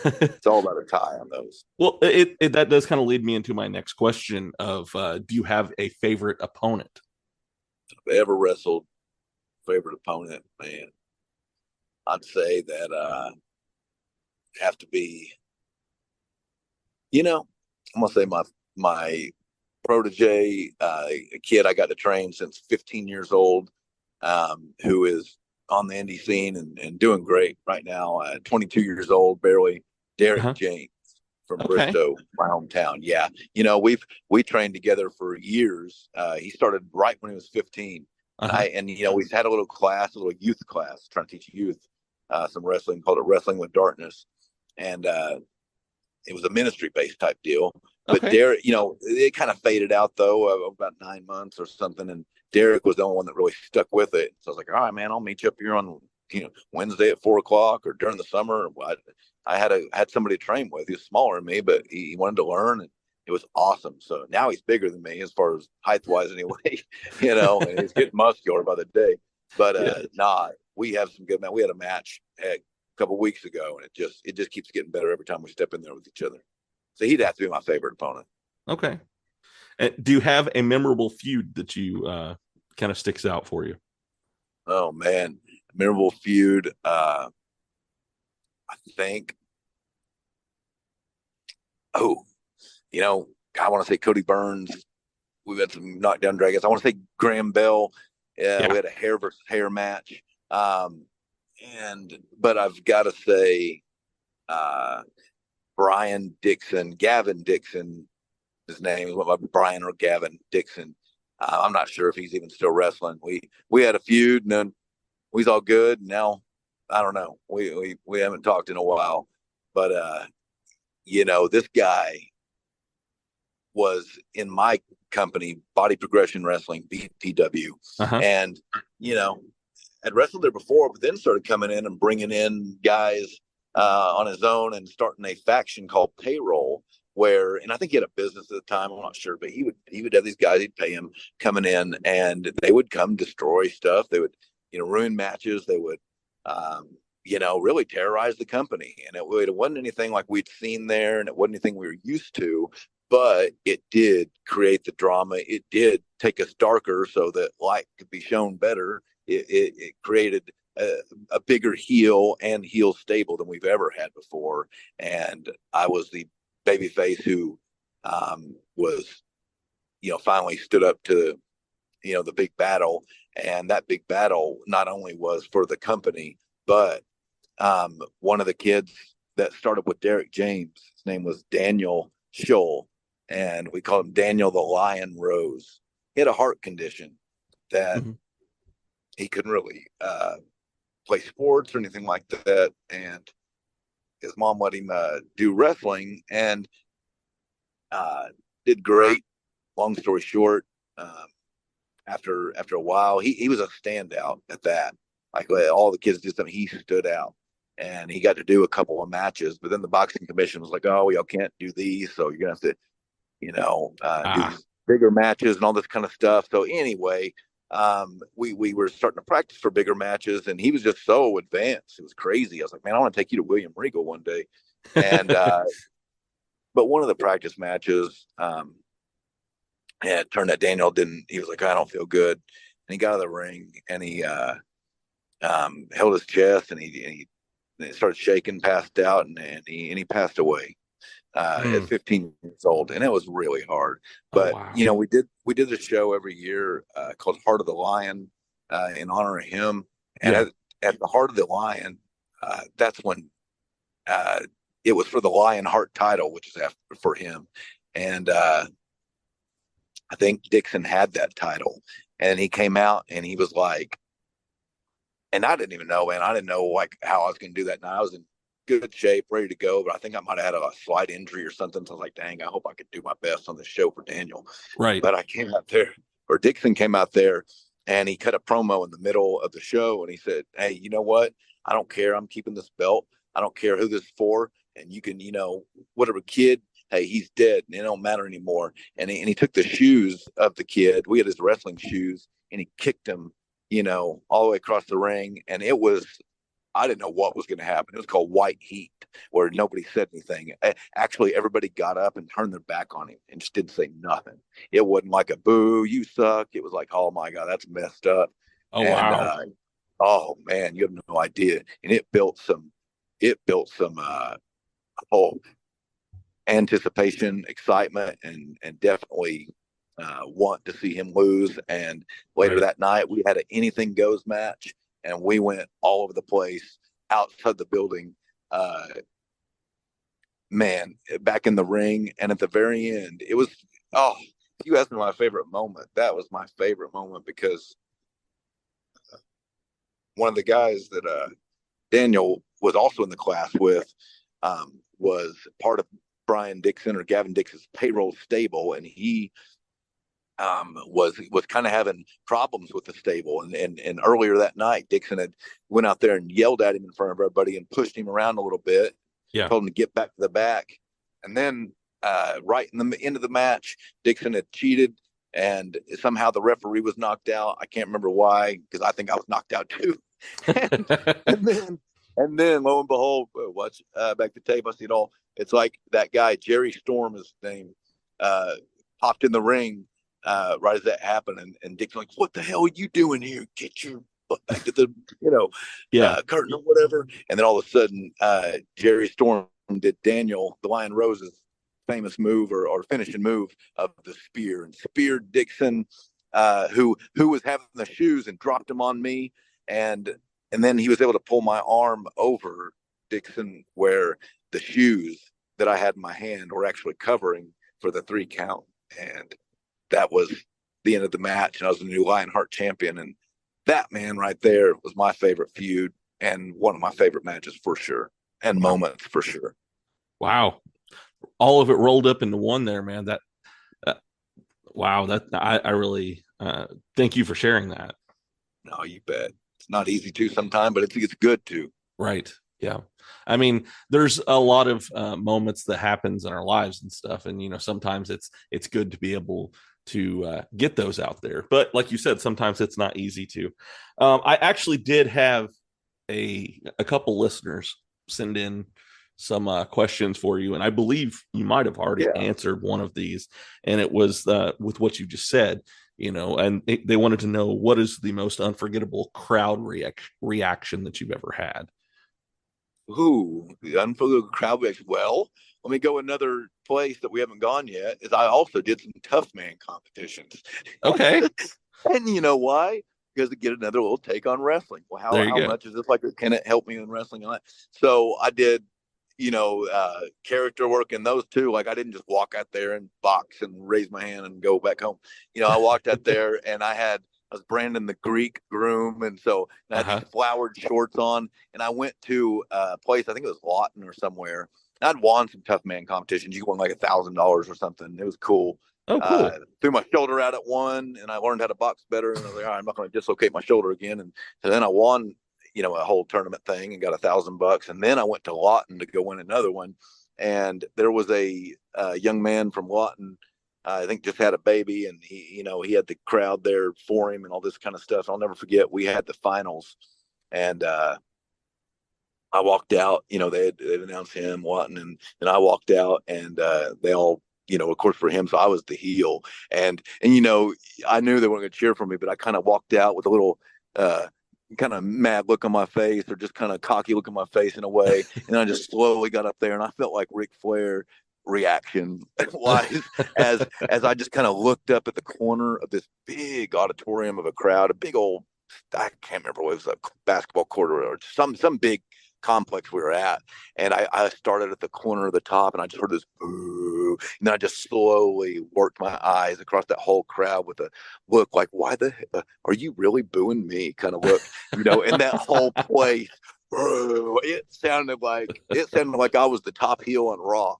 It's all about a tie on those. Well, that does kind of lead me into my next question of, do you have a favorite opponent? I've ever wrestled, favorite opponent, man. I'd say that have to be, I'm gonna say my protege, a kid I got to train since 15 years old, who is on the indie scene and doing great right now. 22 years old, barely. Derek James from Bristow, my hometown. Yeah, we trained together for years. He started right when he was 15, and we've had a little youth class, trying to teach youth some wrestling, called it Wrestling with Darkness, and it was a ministry-based type deal. But Derek, it kind of faded out though, about 9 months or something. And Derek was the only one that really stuck with it. So I was like, all right, man, I'll meet you up here on Wednesday at 4:00 or during the summer. I had somebody to train with. He was smaller than me, but he wanted to learn, and it was awesome. So now he's bigger than me as far as height wise, anyway. And he's getting muscular by the day. But we have some good, man. We had a match a couple weeks ago, and it just keeps getting better every time we step in there with each other. So he'd have to be my favorite opponent. Okay. And do you have a memorable feud that you kind of sticks out for you? Oh man, memorable feud. I think. I want to say Cody Burns. We've had some knockdown dragons. I want to say Graham Bell. We had a hair versus hair match. But I've got to say, Gavin Dixon, his name is Brian or Gavin Dixon. I'm not sure if he's even still wrestling. We had a feud, and then we was all good. Now I don't know. We haven't talked in a while, but this guy was in my company, Body Progression Wrestling, BPW, and had wrestled there before, but then started coming in and bringing in guys on his own and starting a faction called Payroll, and I think he had a business at the time, I'm not sure, but he would have these guys, he'd pay him coming in, and they would come destroy stuff. They would, ruin matches. They would, really terrorized the company. And it wasn't anything like we'd seen there, and it wasn't anything we were used to, but it did create the drama. It did take us darker so that light could be shown better. It created a bigger heel and heel stable than we've ever had before. And I was the babyface who was, finally stood up to, the big battle. And that big battle not only was for the company, but one of the kids that started with Derek James, his name was Daniel Scholl, and we called him Daniel the Lion Rose. He had a heart condition that he couldn't really play sports or anything like that, and his mom let him do wrestling, and did great. Long story short, after a while, he was a standout at that. Like all the kids did something, he stood out, and he got to do a couple of matches. But then the boxing commission was like, "Oh, y'all can't do these, so you're gonna have to, do these bigger matches and all this kind of stuff." So anyway, we were starting to practice for bigger matches, and he was just so advanced. It was crazy. I was like, "Man, I want to take you to William Regal one day." And but one of the practice matches, it turned out Daniel didn't. He was like, "I don't feel good," and he got out of the ring, and he held his chest, and he started shaking, passed out, and he passed away at 15 years old, and it was really hard. But we did a show every year called Heart of the Lion in honor of him. And at the Heart of the Lion, that's when it was for the Lion Heart title, which is for him. And I think Dixon had that title, and he came out and he was like, and I didn't even know, man. I didn't know like how I was going to do that. And I was in good shape, ready to go, but I think I might have had a slight injury or something. So I was like, dang, I hope I could do my best on this show for Daniel. Right. But I came out there, or Dixon came out there, and he cut a promo in the middle of the show, and he said, "Hey, you know what? I don't care. I'm keeping this belt. I don't care who this is for. And you can, whatever kid, hey, he's dead, and it don't matter anymore." And he took the shoes of the kid. We had his wrestling shoes, and he kicked him, all the way across the ring. And it was, I didn't know what was going to happen. It was called White Heat, where nobody said anything. Actually, everybody got up and turned their back on him and just didn't say nothing. It wasn't like a boo, you suck. It was like, oh my God, that's messed up. Oh, wow. Oh man, you have no idea. And it built some whole anticipation, excitement, and definitely want to see him lose. And later that night, we had an anything goes match, and we went all over the place outside the building. Man, back in the ring, and at the very end, it was, if you asked me my favorite moment, that was my favorite moment, because one of the guys that Daniel was also in the class with was part of Brian Dixon or Gavin Dixon's payroll stable, and he was kind of having problems with the stable. And earlier that night, Dixon had went out there and yelled at him in front of everybody and pushed him around a little bit. Yeah, told him to get back to the back. And then right in the end of the match, Dixon had cheated, and somehow the referee was knocked out. I can't remember why, because I think I was knocked out too. and then lo and behold, watch back the tape, I see it all. It's like that guy, Jerry Storm is his name, popped in the ring right as that happened. And Dick's like, "What the hell are you doing here? Get your butt back to the, curtain or whatever." And then all of a sudden, Jerry Storm did Daniel, the Lion Rose's famous move or finishing move of the spear, and speared Dixon, who was having the shoes, and dropped him on me. And then he was able to pull my arm over Dixon, where the shoes that I had in my hand were actually covering for the 3 count. And that was the end of the match. And I was the new Lionheart champion. And that, man, right there was my favorite feud and one of my favorite matches for sure, and moments for sure. Wow. All of it rolled up into one there, man. Wow. I really thank you for sharing that. No, you bet. It's not easy to sometimes, but it's good to. Right. Yeah. I mean, there's a lot of moments that happens in our lives and stuff. And, sometimes it's good to be able to get those out there. But like you said, sometimes it's not easy to. I actually did have a couple listeners send in some questions for you, and I believe you might have already answered one of these, and it was with what you just said, and they wanted to know, what is the most unforgettable crowd reaction that you've ever had? Ooh, the unforgettable crowd reaction. Well, let me go another place that we haven't gone yet. Is I also did some tough man competitions. Okay. And you know why? Because to get another little take on wrestling. Well, how much is this like? Can it help me in wrestling? So I did, character work in those too. Like I didn't just walk out there and box and raise my hand and go back home. I walked out there and I was Brandon the Greek Groom, and so I had these flowered shorts on, and I went to a place, I think it was Lawton or somewhere. I'd won some tough man competitions. You won like $1,000 or something. It was cool. Oh, cool. Threw my shoulder out at one, and I learned how to box better. And I was like, all right, I'm not going to dislocate my shoulder again. And so then I won, a whole tournament thing and got $1,000. And then I went to Lawton to go win another one. And there was a young man from Lawton, I think just had a baby, and he had the crowd there for him and all this kind of stuff. I'll never forget. We had the finals, and I walked out. They'd announced him, Lawton, and I walked out, and they all, of course, for him. So I was the heel, and I knew they weren't going to cheer for me, but I kind of walked out with a little kind of mad look on my face, or just kind of cocky look on my face in a way, and I just slowly got up there, and I felt like Ric Flair reaction wise as I just kind of looked up at the corner of this big auditorium of a crowd, a big old, I can't remember what it was, a basketball court or some big complex we were at, and I started at the corner of the top, and I just heard this boo, and then I just slowly worked my eyes across that whole crowd with a look like, why the heck are you really booing me kind of look, and that whole place, it sounded like I was the top heel on Raw.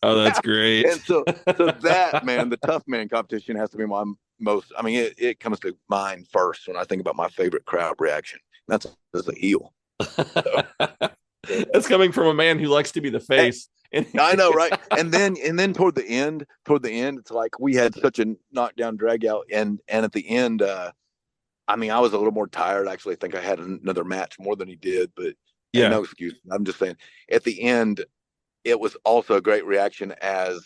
Oh, that's great. And so that, man, the tough man competition has to be my most, it comes to mind first when I think about my favorite crowd reaction. That's as a heel. That's coming from a man who likes to be the face. I know, right? And then toward the end, it's like we had such a knockdown drag out, and at the end, I was a little more tired. Actually, I think I had another match more than he did, but no excuse. I'm just saying, at the end, it was also a great reaction as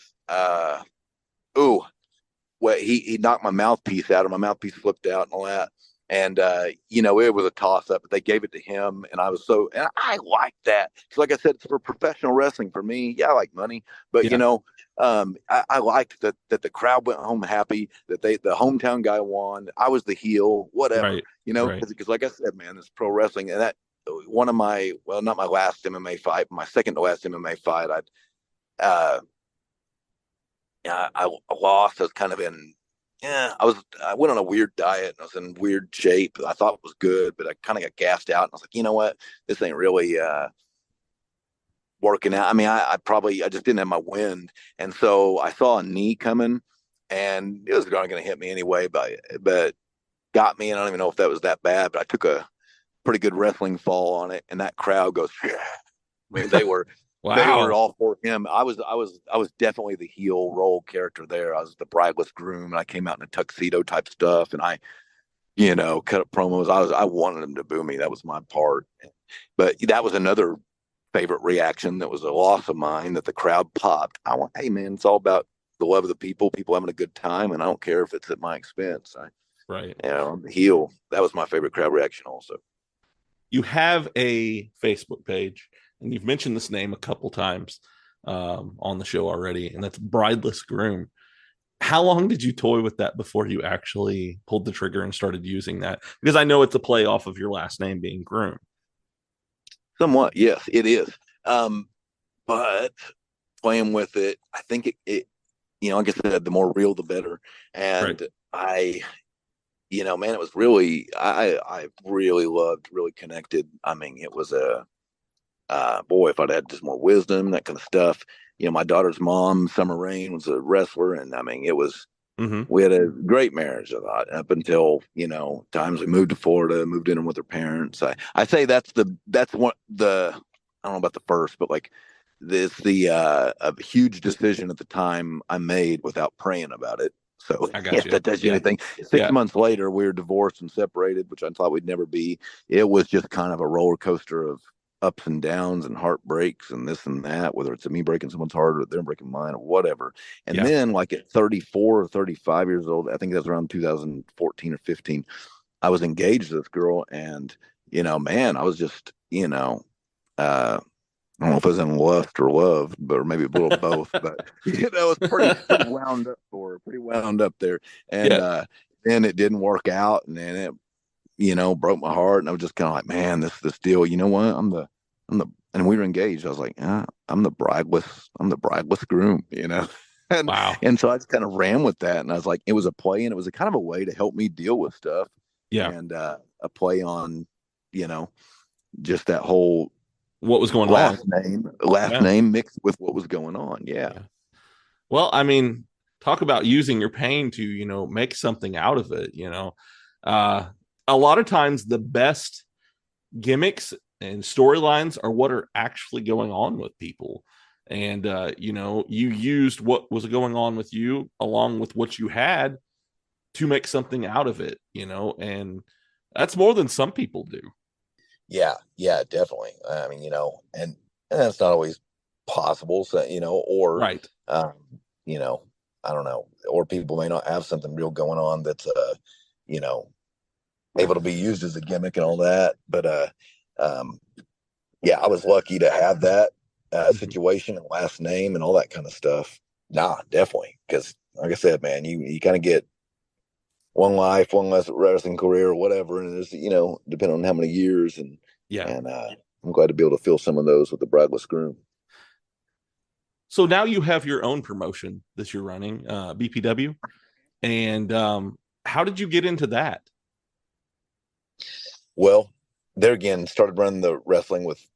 he knocked my mouthpiece out, or my mouthpiece flipped out and all that. And it was a toss up, but they gave it to him, and and I like that. So like I said, it's for professional wrestling. For me, I like money, but I liked that the crowd went home happy, that the hometown guy won. I was the heel, whatever, because like I said, man, it's pro wrestling, and that one of my, well, not my last MMA fight, my second to last MMA fight, I lost. I was kind of I went on a weird diet, and I was in weird shape. I thought it was good, but I kind of got gassed out, and I was like, you know what, this ain't really working out. I just didn't have my wind, and so I saw a knee coming, and it was going to hit me anyway, but got me, and I don't even know if that was that bad, but I took a pretty good wrestling fall on it, and that crowd goes, they were wow. They were all for him. I was definitely the heel role character there. I was the brideless groom, and I came out in a tuxedo type stuff, and I cut up promos. I wanted them to boo me. That was my part. But that was another favorite reaction that was a loss of mine, that the crowd popped. Hey man, it's all about the love of the people having a good time, and I don't care if it's at my expense. I'm the heel. That was my favorite crowd reaction also. You have a Facebook page, and you've mentioned this name a couple times on the show already, and that's Brideless Groom. How long did you toy with that before you actually pulled the trigger and started using that? Because I know it's a play off of your last name being Groom. Somewhat, yes, it is. But playing with it, I think it like I said, the more real, the better. And right. Man, it was really, I really loved, really connected. It was boy, if I'd had just more wisdom, that kind of stuff. My daughter's mom, Summer Rain, was a wrestler, and it was, we had a great marriage, I thought, up until, times we moved to Florida, moved in with her parents. I say that's one, I don't know about the first, but like a huge decision at the time I made without praying about it. So I got if you. that does you Yeah. anything, 6 months later, we were divorced and separated, which I thought we'd never be. It was just kind of a roller coaster of ups and downs and heartbreaks and this and that, whether it's me breaking someone's heart or them breaking mine or whatever. And then like at 34 or 35 years old, I think that's around 2014 or 15, I was engaged to this girl, and, man, I was just, I don't know if it was in lust or love, but or maybe a little both. But it was pretty wound up for her, pretty wound up there. And then it didn't work out, and then it, broke my heart. And I was just kind of like, man, this deal. You know what? And we were engaged. I was like, I'm the brideless groom. And wow. And so I just kind of ran with that, and I was like, it was a play, and it was a kind of a way to help me deal with stuff. Yeah. And a play on, just that whole. What was going last on? Name mixed with what was going on. Yeah. Well, I mean, talk about using your pain to, make something out of it. A lot of times the best gimmicks and storylines are what are actually going on with people. And, you used what was going on with you along with what you had to make something out of it, and that's more than some people do. Yeah, definitely. I mean, and that's not always possible. So, or, right. I don't know, or people may not have something real going on that's, able to be used as a gimmick and all that. But, I was lucky to have that situation and last name and all that kind of stuff. Nah, definitely. Because like I said, man, you kind of get one life, one less wrestling career, or whatever. And there's, depending on how many years. And I'm glad to be able to fill some of those with the brideless groom. So now you have your own promotion that you're running, BPW. And how did you get into that? Well, there again, started running the wrestling with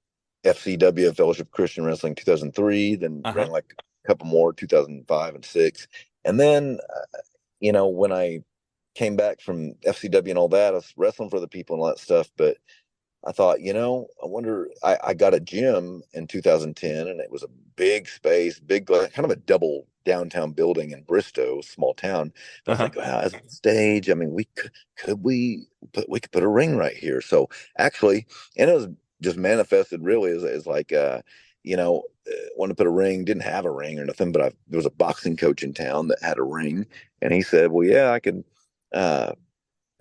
FCW, Fellowship Christian Wrestling, 2003. Then ran like a couple more, 2005 and 6. And then, when I came back from FCW and all that, I was wrestling for the people and all that stuff. But I thought, I wonder, I got a gym in 2010, and it was a big space, kind of a double downtown building in Bristow, small town. I was like, wow, as a stage, I mean, we could put a ring right here. So actually, and it was just manifested really as like, wanted to put a ring, didn't have a ring or nothing, but there was a boxing coach in town that had a ring, and he said, well, yeah, I could, I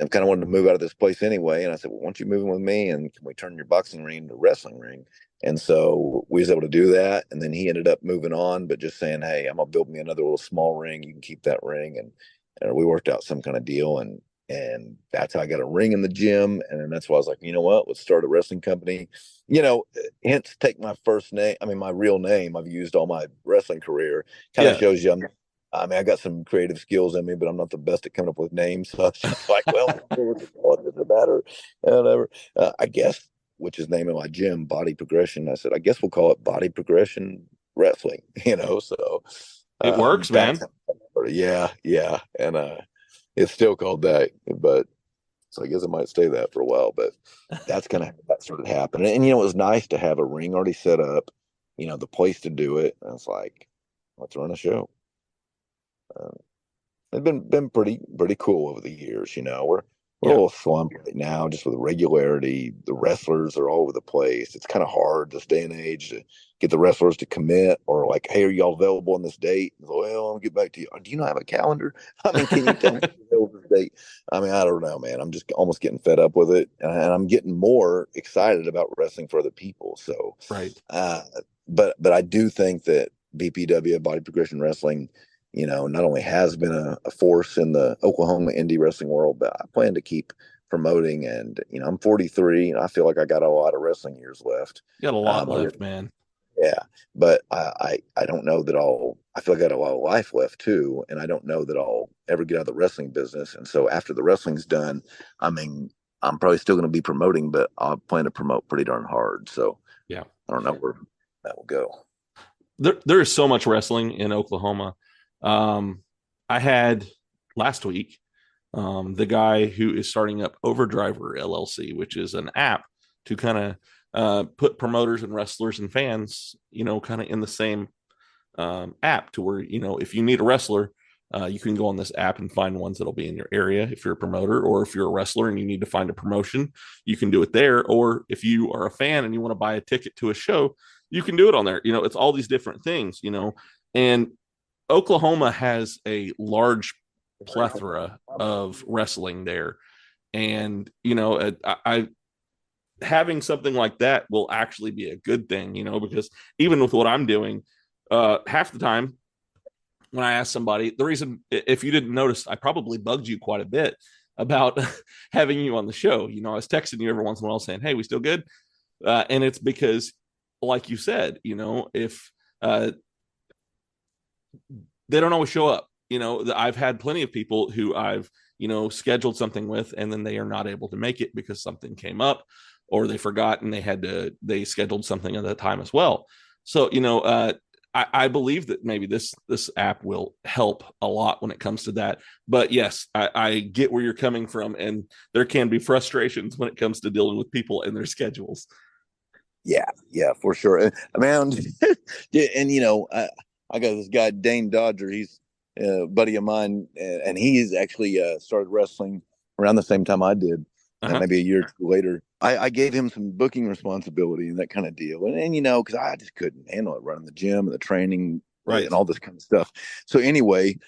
kind of wanted to move out of this place anyway. And I said, well, why don't you move in with me, and can we turn your boxing ring into a wrestling ring? And so we was able to do that. And then he ended up moving on, but just saying, hey, I'm going to build me another little small ring. You can keep that ring. And we worked out some kind of deal. And that's how I got a ring in the gym. And then that's why I was like, you know what, let's start a wrestling company. Hence take my first name. I mean, my real name I've used all my wrestling career. Kind of shows you I mean, I got some creative skills in me, but I'm not the best at coming up with names. So I was just like, well, what does it matter? Whatever. I guess, which is naming my gym, Body Progression. I said, I guess we'll call it Body Progression Wrestling, so. It works, man. Yeah. And it's still called that, but so I guess it might stay that for a while, but that's kind of how that started happening. And, it was nice to have a ring already set up, the place to do it. And it's like, let's run a show. It's been pretty cool over the years. We're a little slumped right now, just with regularity. The wrestlers are all over the place. It's kind of hard this day and age to get the wrestlers to commit, or like, hey, are y'all available on this date? Well, I'll get back to you. Do you not have a calendar? I mean, can you tell me this date? I mean, I don't know, man. I'm just almost getting fed up with it, and I'm getting more excited about wrestling for other people. So, right. But I do think that BPW, Body Progression Wrestling, not only has been a force in the Oklahoma indie wrestling world, but I plan to keep promoting. And, I'm 43, and I feel like I got a lot of wrestling years left. You got a lot left, man. Yeah. But I don't know that I feel like I got a lot of life left too. And I don't know that I'll ever get out of the wrestling business. And so after the wrestling's done, I mean, I'm probably still going to be promoting, but I plan to promote pretty darn hard. So yeah, I don't know where that will go. There is so much wrestling in Oklahoma. I had last week the guy who is starting up Overdriver LLC, which is an app to kind of put promoters and wrestlers and fans, kind of in the same app, to where, if you need a wrestler, You can go on this app and find ones that'll be in your area if you're a promoter, or if you're a wrestler and you need to find a promotion, you can do it there. Or if you are a fan and you want to buy a ticket to a show, you can do it on there. It's all these different things, and Oklahoma has a large plethora of wrestling there. And, I having something like that will actually be a good thing, because even with what I'm doing, half the time, when I ask somebody, the reason, if you didn't notice, I probably bugged you quite a bit about having you on the show. I was texting you every once in a while saying, hey, we still good? And it's because, like you said, if they don't always show up, I've had plenty of people who I've, scheduled something with, and then they are not able to make it because something came up or they forgot and they scheduled something at that time as well. So, I believe that maybe this app will help a lot when it comes to that. But yes, I get where you're coming from, and there can be frustrations when it comes to dealing with people and their schedules. Yeah, for sure, man. And I got this guy Dane Dodger. He's a buddy of mine, and he's actually started wrestling around the same time I did, maybe a year or two later. I gave him some booking responsibility and that kind of deal. And because I just couldn't handle it, running the gym and the training, right, and all this kind of stuff. So anyway,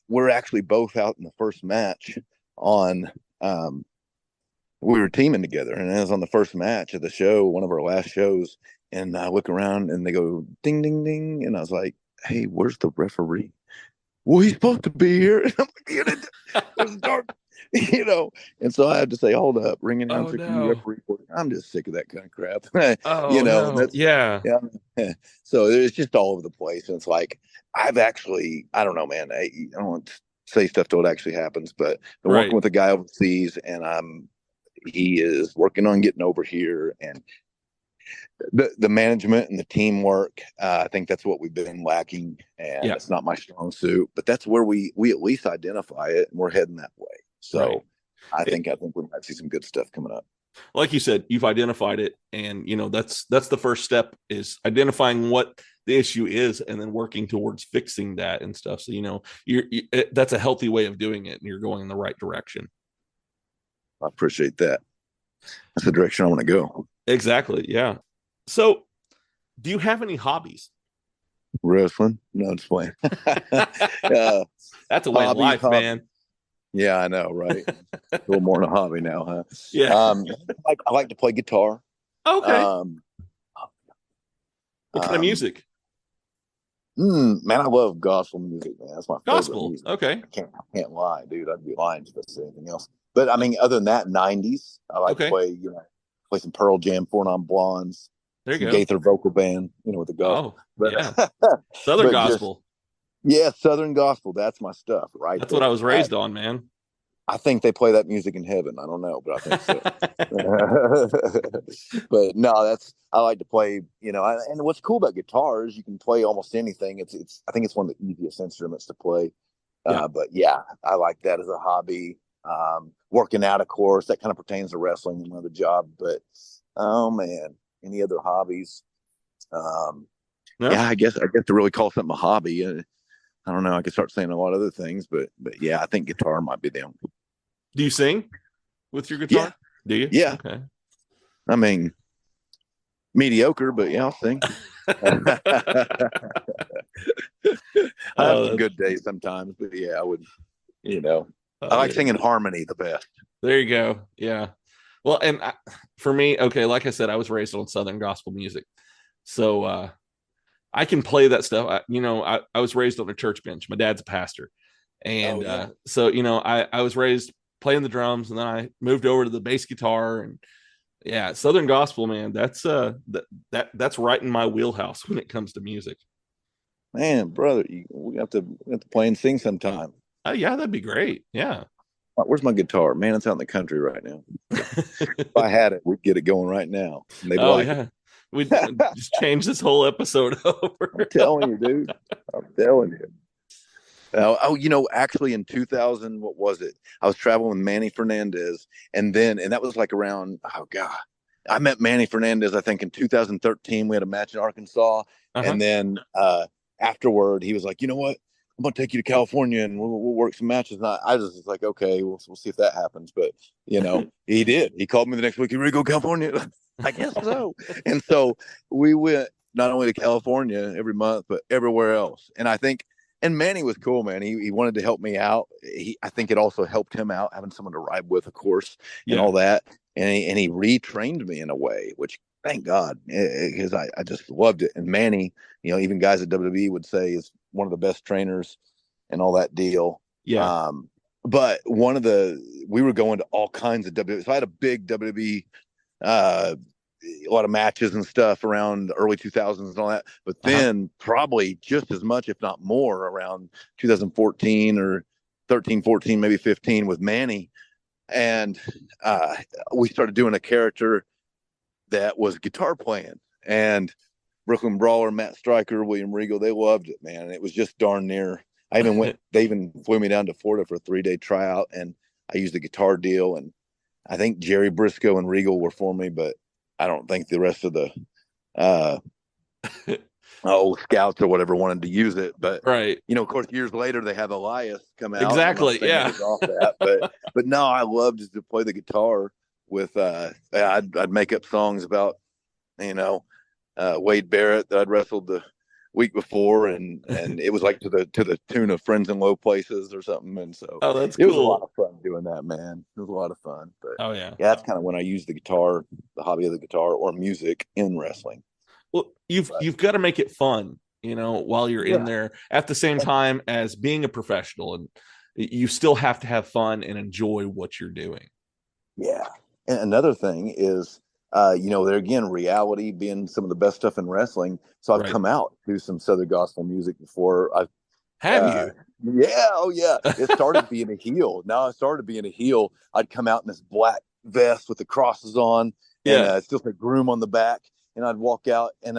we're actually both out in the first match on, we were teaming together, and I was on the first match of the show, one of our last shows. And I look around and they go ding, ding, ding. And I was like, hey, where's the referee? Well, he's supposed to be here. And I'm like, there's dark. And so I had to say, hold up, ringing down referee. I'm just sick of that kind of crap. Yeah. So it's just all over the place. And it's like, I've actually, I don't know, man. I don't want to say stuff till it actually happens, but I'm working with a guy overseas, and he is working on getting over here, and the management and the teamwork, I think that's what we've been lacking, and it's not my strong suit, but that's where we at least identify it, and we're heading that way. So I think we might see some good stuff coming up. Like you said, you've identified it, and that's the first step, is identifying what the issue is and then working towards fixing that and stuff. So that's a healthy way of doing it, and you're going in the right direction. I appreciate that. That's the direction I want to go. Exactly. Yeah. So, do you have any hobbies? Wrestling? No, just playing. That's a way of life, man. Yeah, I know, right? A little more than a hobby now, huh? Yeah. I like to play guitar. Okay. What kind of music? Man, I love gospel music, man. That's my favorite music. Okay. I can't lie, dude. I'd be lying if I said anything else. But I mean, other than that, 90s. I like to play, play some Pearl Jam, 4 Non Blondes. There you go. Gaither vocal band, with the gospel. Southern gospel. Southern gospel. That's my stuff, right? That's what I was raised on, man. I think they play that music in heaven. I don't know, but I think so. But no, I like to play, and what's cool about guitar is you can play almost anything. I think it's one of the easiest instruments to play. But I like that as a hobby. Working out, of course, that kind of pertains to wrestling and another job. But oh man, any other hobbies? I guess to really call something a hobby, I don't know. I could start saying a lot of other things, but yeah, I think guitar might be the only. Do you sing with your guitar? Yeah. Do you? Yeah. Okay. I mean, mediocre, but yeah, I'll sing. I have some good days sometimes, but yeah, I would, I like singing harmony the best. There you go. Yeah. Well, and for me, okay, like I said, I was raised on Southern gospel music. So I can play that stuff. I was raised on a church bench. My dad's a pastor. And so, I was raised playing the drums, and then I moved over to the bass guitar, and Southern gospel, man, that's right in my wheelhouse when it comes to music. Man, brother, we have to play and sing sometime. Yeah, that'd be great. Yeah. Where's my guitar? Man, it's out in the country right now. If I had it, we'd get it going right now. Yeah. We'd just change this whole episode over. I'm telling you, dude. I'm telling you. Actually in 2000, what was it? I was traveling with Manny Fernandez, and that was like around, I met Manny Fernandez, I think in 2013. We had a match in Arkansas. And then afterward, he was like, you know what? I'm gonna take you to California and we'll work some matches. And I just was like, okay, we'll see if that happens. But he did. He called me the next week. You ready to go to California? I guess so. And so we went not only to California every month, but everywhere else. And I think, and Manny was cool, man. He wanted to help me out. I think it also helped him out having someone to ride with, of course, and all that. And he retrained me in a way, which thank God, because I just loved it. And Manny, even guys at WWE would say is one of the best trainers and all that deal. Yeah. But we were going to all kinds of WWE. So I had a big WWE, a lot of matches and stuff around the early 2000s and all that. But then probably just as much, if not more, around 2014 or 13, 14, maybe 15 with Manny. And we started doing a character that was guitar playing, and Brooklyn Brawler, Matt Stryker, William Regal, they loved it, man. And it was just darn near. They even flew me down to Florida for a 3-day tryout, and I used the guitar deal. And I think Jerry Briscoe and Regal were for me, but I don't think the rest of the scouts or whatever wanted to use it. But of course, years later they have Elias come out. Exactly. Yeah. Off that, but no, I loved to play the guitar with. I'd make up songs about, Wade Barrett that I'd wrestled the week before, and it was like to the tune of Friends in Low Places or something. And so that's it cool. was a lot of fun doing that, man. It was a lot of fun. But that's kind of when I used the guitar, the hobby of the guitar or music in wrestling. Well, you've got to make it fun, while you're in there at the same time as being a professional, and you still have to have fun and enjoy what you're doing. Yeah. And another thing is, there again, reality being some of the best stuff in wrestling. So I've come out to some Southern gospel music before. Have you? Yeah. Oh yeah. It started being a heel. Now I started being a heel. I'd come out in this black vest with the crosses on, and still said Groom on the back. And I'd walk out, and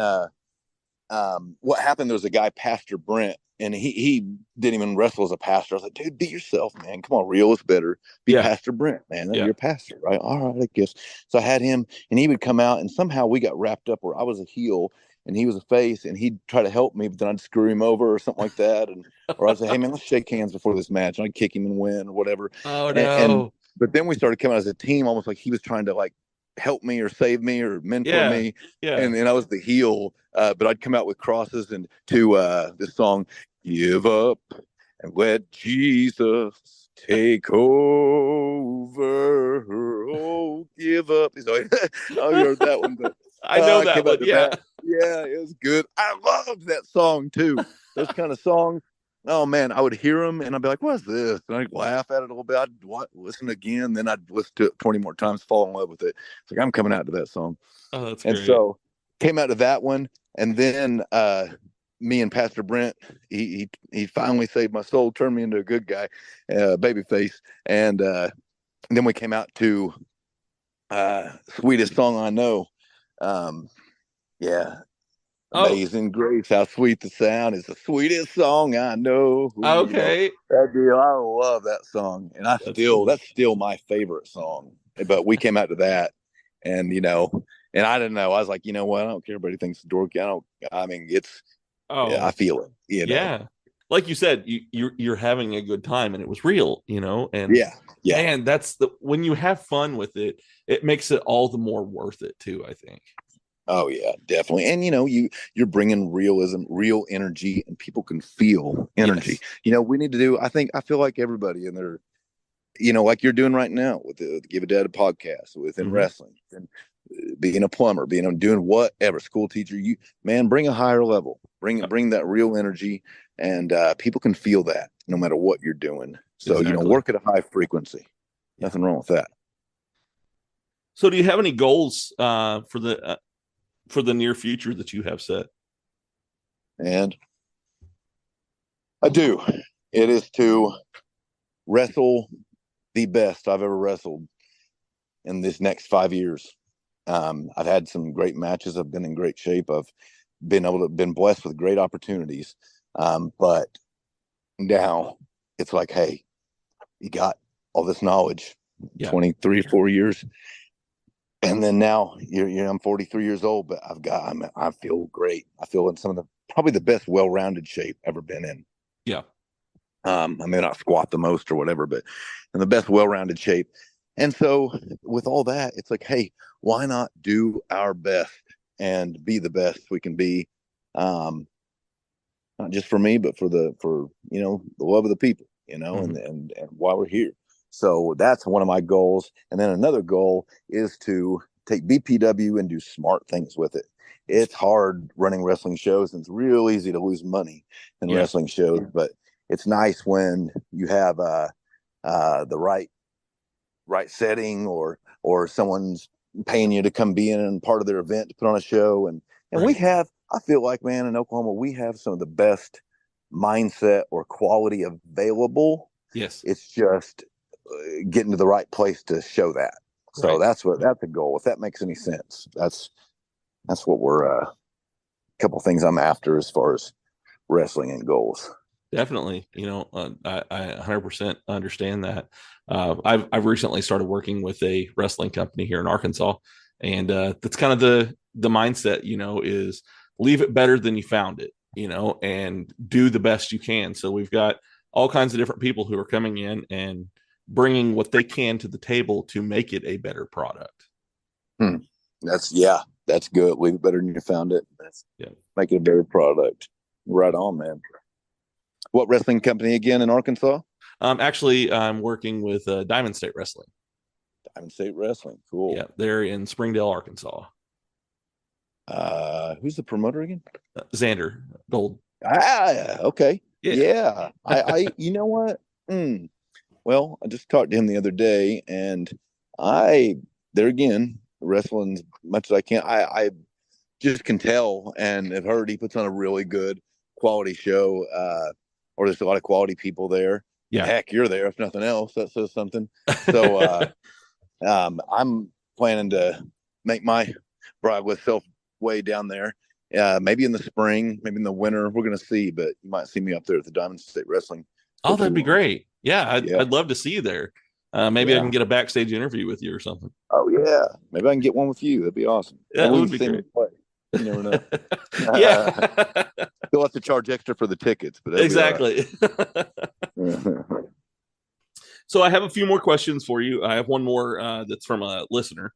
what happened, there was a guy, Pastor Brent, and he didn't even wrestle as a pastor. I was like, dude, be yourself, man. Come on, real is better. Be Pastor Brent, man. You're a pastor, right? All right, I guess. So I had him, and he would come out, and somehow we got wrapped up where I was a heel and he was a face, and he'd try to help me, but then I'd screw him over or something like that. Or I'd say, hey, man, let's shake hands before this match. And I'd kick him and win or whatever. Oh, no. But then we started coming out as a team, almost like he was trying to help me or save me or mentor me. Yeah. And I was the heel, but I'd come out with crosses and to this song, Give Up and Let Jesus Take Over. Oh, give up. So, I heard that one, but I know that one. Yeah. Yeah, it was good. I loved that song too. Those kind of songs. Oh man, I would hear them and I'd be like, "What's this?" And I'd laugh at it a little bit. I'd listen again, then I'd listen to it 20 more times, fall in love with it. It's like I'm coming out to that song. Oh, that's and great. So came out to that one, and then me and Pastor Brent, he finally saved my soul, turned me into a good guy, babyface, and then we came out to Sweetest Song I Know. Amazing Grace, how sweet the sound, is the sweetest song I know. Okay. That deal, I love that song, and that's still my favorite song. But we came out to that, and and I didn't know. I was like, you know what? I don't care if anybody thinks it's dorky. I feel it. Yeah. Like you said, you're having a good time, and it was real, and and that's when you have fun with it, it makes it all the more worth it too, I think. Oh yeah, definitely. And you're bringing realism, real energy, and people can feel energy. Yes. We need to do, I feel like everybody in their, like you're doing right now with the Give a Dad a podcast, within wrestling, and being a plumber, doing whatever, school teacher, bring a higher level, bring that real energy, and people can feel that no matter what you're doing. So, work at a high frequency. Nothing wrong with that. So do you have any goals for the near future that you have set? And I do. It is to wrestle the best I've ever wrestled in this next 5 years. I've had some great matches. I've been in great shape. I've been blessed with great opportunities. But now it's like, hey, you got all this knowledge, 23, 4 years. And then now I'm 43 years old, but I feel great. I feel in probably the best well-rounded shape ever been in. Yeah. I may not squat the most or whatever, but in the best well-rounded shape. And so with all that, it's like, hey, why not do our best and be the best we can be? Not just for me, but for the love of the people, and why we're here. So that's one of my goals. And then another goal is to take BPW and do smart things with it. It's hard running wrestling shows, and it's real easy to lose money in wrestling shows, but it's nice when you have the right setting, or someone's paying you to come be in part of their event to put on a show. And we have, I feel like, man, in Oklahoma, we have some of the best mindset or quality available. Yes. It's just getting to the right place to show that. So that's a goal. If that makes any sense, that's what we're, a couple things I'm after as far as wrestling and goals. Definitely. I 100% understand that. I've recently started working with a wrestling company here in Arkansas, and that's kind of the mindset, is leave it better than you found it, and do the best you can. So we've got all kinds of different people who are coming in and bringing what they can to the table to make it a better product. That's good. Leave it better than you found it. Make it a better product. Right on, man. What wrestling company again in Arkansas? Actually, I'm working with Diamond State Wrestling. Diamond State Wrestling, cool. Yeah, they're in Springdale, Arkansas. Who's the promoter again? Xander Gold. Okay. Yeah. I you know what? Well, I just talked to him the other day, and there again, wrestling as much as I can. I just can tell and have heard he puts on a really good quality show. Or there's a lot of quality people there. Yeah. Heck, you're there. If nothing else, that says something. So I'm planning to make my Broadway self way down there. Maybe in the spring, maybe in the winter. We're going to see, but you might see me up there at the Diamond State Wrestling. Oh, that'd be great. Yeah, I'd love to see you there. Maybe I can get a backstage interview with you or something. Oh, yeah. Maybe I can get one with you. That'd be awesome. Yeah, that would be great. You never know. Yeah. You'll have to charge extra for the tickets. But exactly. So I have a few more questions for you. I have one more that's from a listener.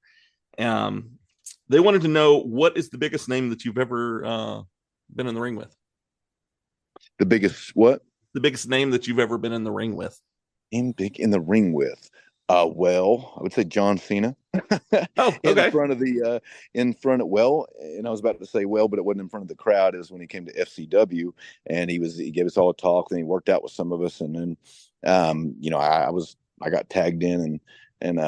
They wanted to know, what is the biggest name that you've ever been in the ring with? The biggest what? The biggest name that you've ever been in the ring with. In the ring with? Well, I would say John Cena. Oh, okay. in front of and I was about to say but it wasn't in front of the crowd. It was when he came to FCW, and he gave us all a talk. Then he worked out with some of us, and then I got tagged in and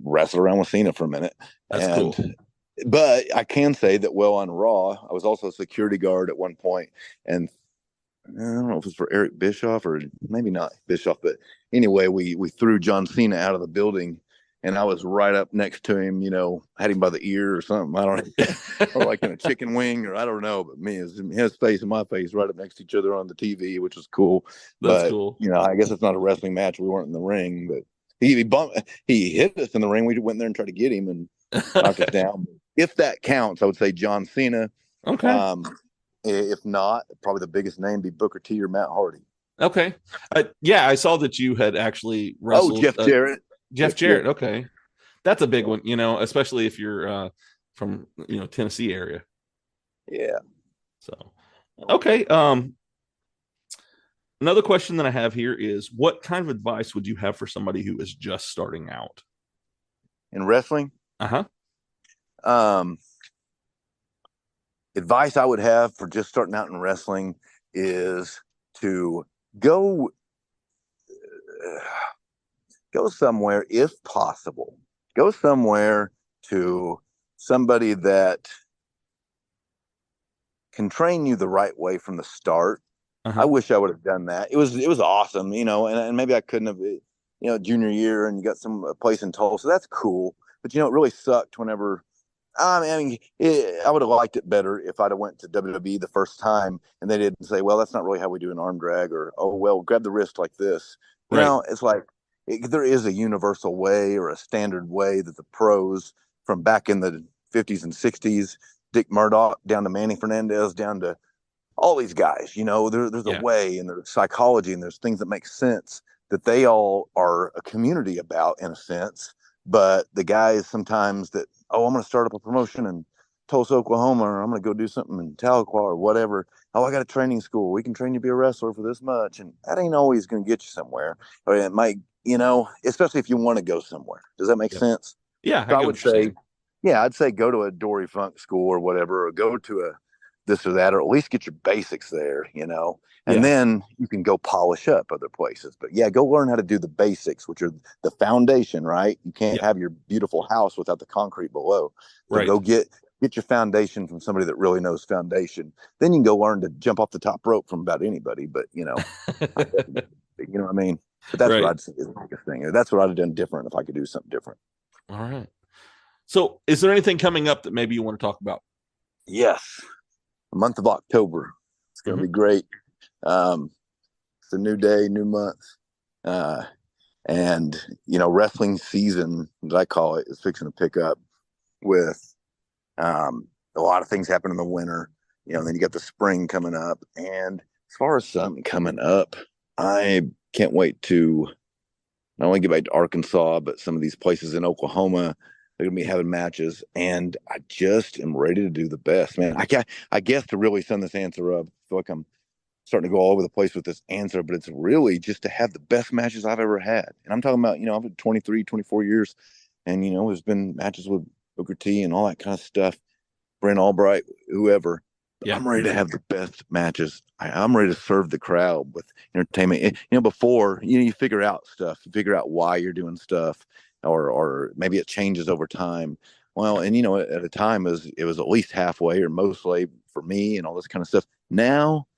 wrestled around with Cena for a minute. That's cool. But I can say that on Raw, I was also a security guard at one point, and I don't know if it was for Eric Bischoff or maybe not Bischoff, but anyway, we threw John Cena out of the building, and I was right up next to him, had him by the ear or something. I don't know, or like in a chicken wing, or I don't know, but his face and my face right up next to each other on the TV, which was cool. That's cool. I guess it's not a wrestling match. We weren't in the ring, but he hit us in the ring. We went there and tried to get him and knock us down. If that counts, I would say John Cena. Okay. If not, probably the biggest name be Booker T or Matt Hardy. Okay. Yeah, I saw that you had actually wrestled. Jeff Jarrett. Jeff Jarrett. Okay. That's a big one, especially if you're from, Tennessee area. Yeah. So, okay. Another question that I have here is, what kind of advice would you have for somebody who is just starting out in wrestling? Uh-huh. Advice I would have for just starting out in wrestling is to go somewhere, if possible. Go somewhere to somebody that can train you the right way from the start. I wish I would have done that. It was awesome, and maybe I couldn't have, junior year, and you got some place in Tulsa. That's cool. But, it really sucked whenever. I would have liked it better if I'd have went to WWE the first time and they didn't say, well, that's not really how we do an arm drag, or, oh, well, grab the wrist like this. It's like there is a universal way or a standard way that the pros from back in the 50s and 60s, Dick Murdoch down to Manny Fernandez, down to all these guys, there's a way, and there's psychology, and there's things that make sense that they all are a community about, in a sense. But the guys sometimes that, I'm going to start up a promotion in Tulsa, Oklahoma, or I'm going to go do something in Tahlequah or whatever. I got a training school. We can train you to be a wrestler for this much. And that ain't always going to get you somewhere. Or it might, especially if you want to go somewhere. Does that make sense? Yeah. So I would say, I'd say go to a Dory Funk school or whatever, or go to a this or that, or at least get your basics there, and then you can go polish up other places. But go learn how to do the basics, which are the foundation, right? You can't have your beautiful house without the concrete below. So go get your foundation from somebody that really knows foundation. Then you can go learn to jump off the top rope from about anybody. But you know what I mean? But that's what I'd say is the biggest thing. That's what I'd have done different if I could do something different. All right. So is there anything coming up that maybe you want to talk about? Yes. The month of October. It's going to be great. It's a new day, new month. And, wrestling season, as I call it, is fixing to pick up with a lot of things happen in the winter. And then you got the spring coming up. And as far as something coming up, I can't wait to not only get back to Arkansas, but some of these places in Oklahoma. They're going to be having matches, and I just am ready to do the best, man. I guess to really sum this answer up, I feel like I'm starting to go all over the place with this answer, but it's really just to have the best matches I've ever had. And I'm talking about, I've had 23, 24 years, and, there's been matches with Booker T and all that kind of stuff, Brent Albright, whoever. Yeah. I'm ready to have the best matches. I'm ready to serve the crowd with entertainment. Before, you figure out stuff, you figure out why you're doing stuff. Or maybe it changes over time. Well, and at a time it was at least halfway or mostly for me and all this kind of stuff. Now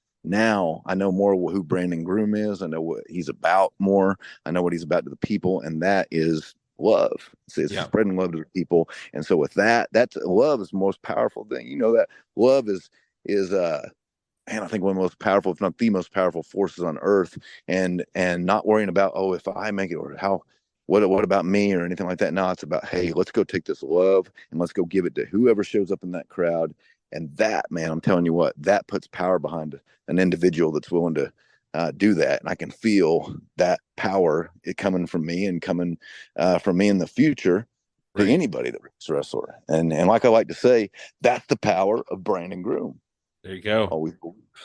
I know more who Brandon Groom is. I know what he's about more. I know what he's about to the people, and that is love. It's spreading love to the people. And so with that's love is the most powerful thing. That love is I think one of the most powerful, if not the most powerful forces on earth. And not worrying about, if I make it, or how. What about me or anything like that? No, it's about, hey, let's go take this love and let's go give it to whoever shows up in that crowd. And that, man, I'm telling you what, that puts power behind an individual that's willing to do that. And I can feel that power coming from me and coming from me in the future to anybody that's a wrestler. And like I like to say, that's the power of Brandon Groom. There you go.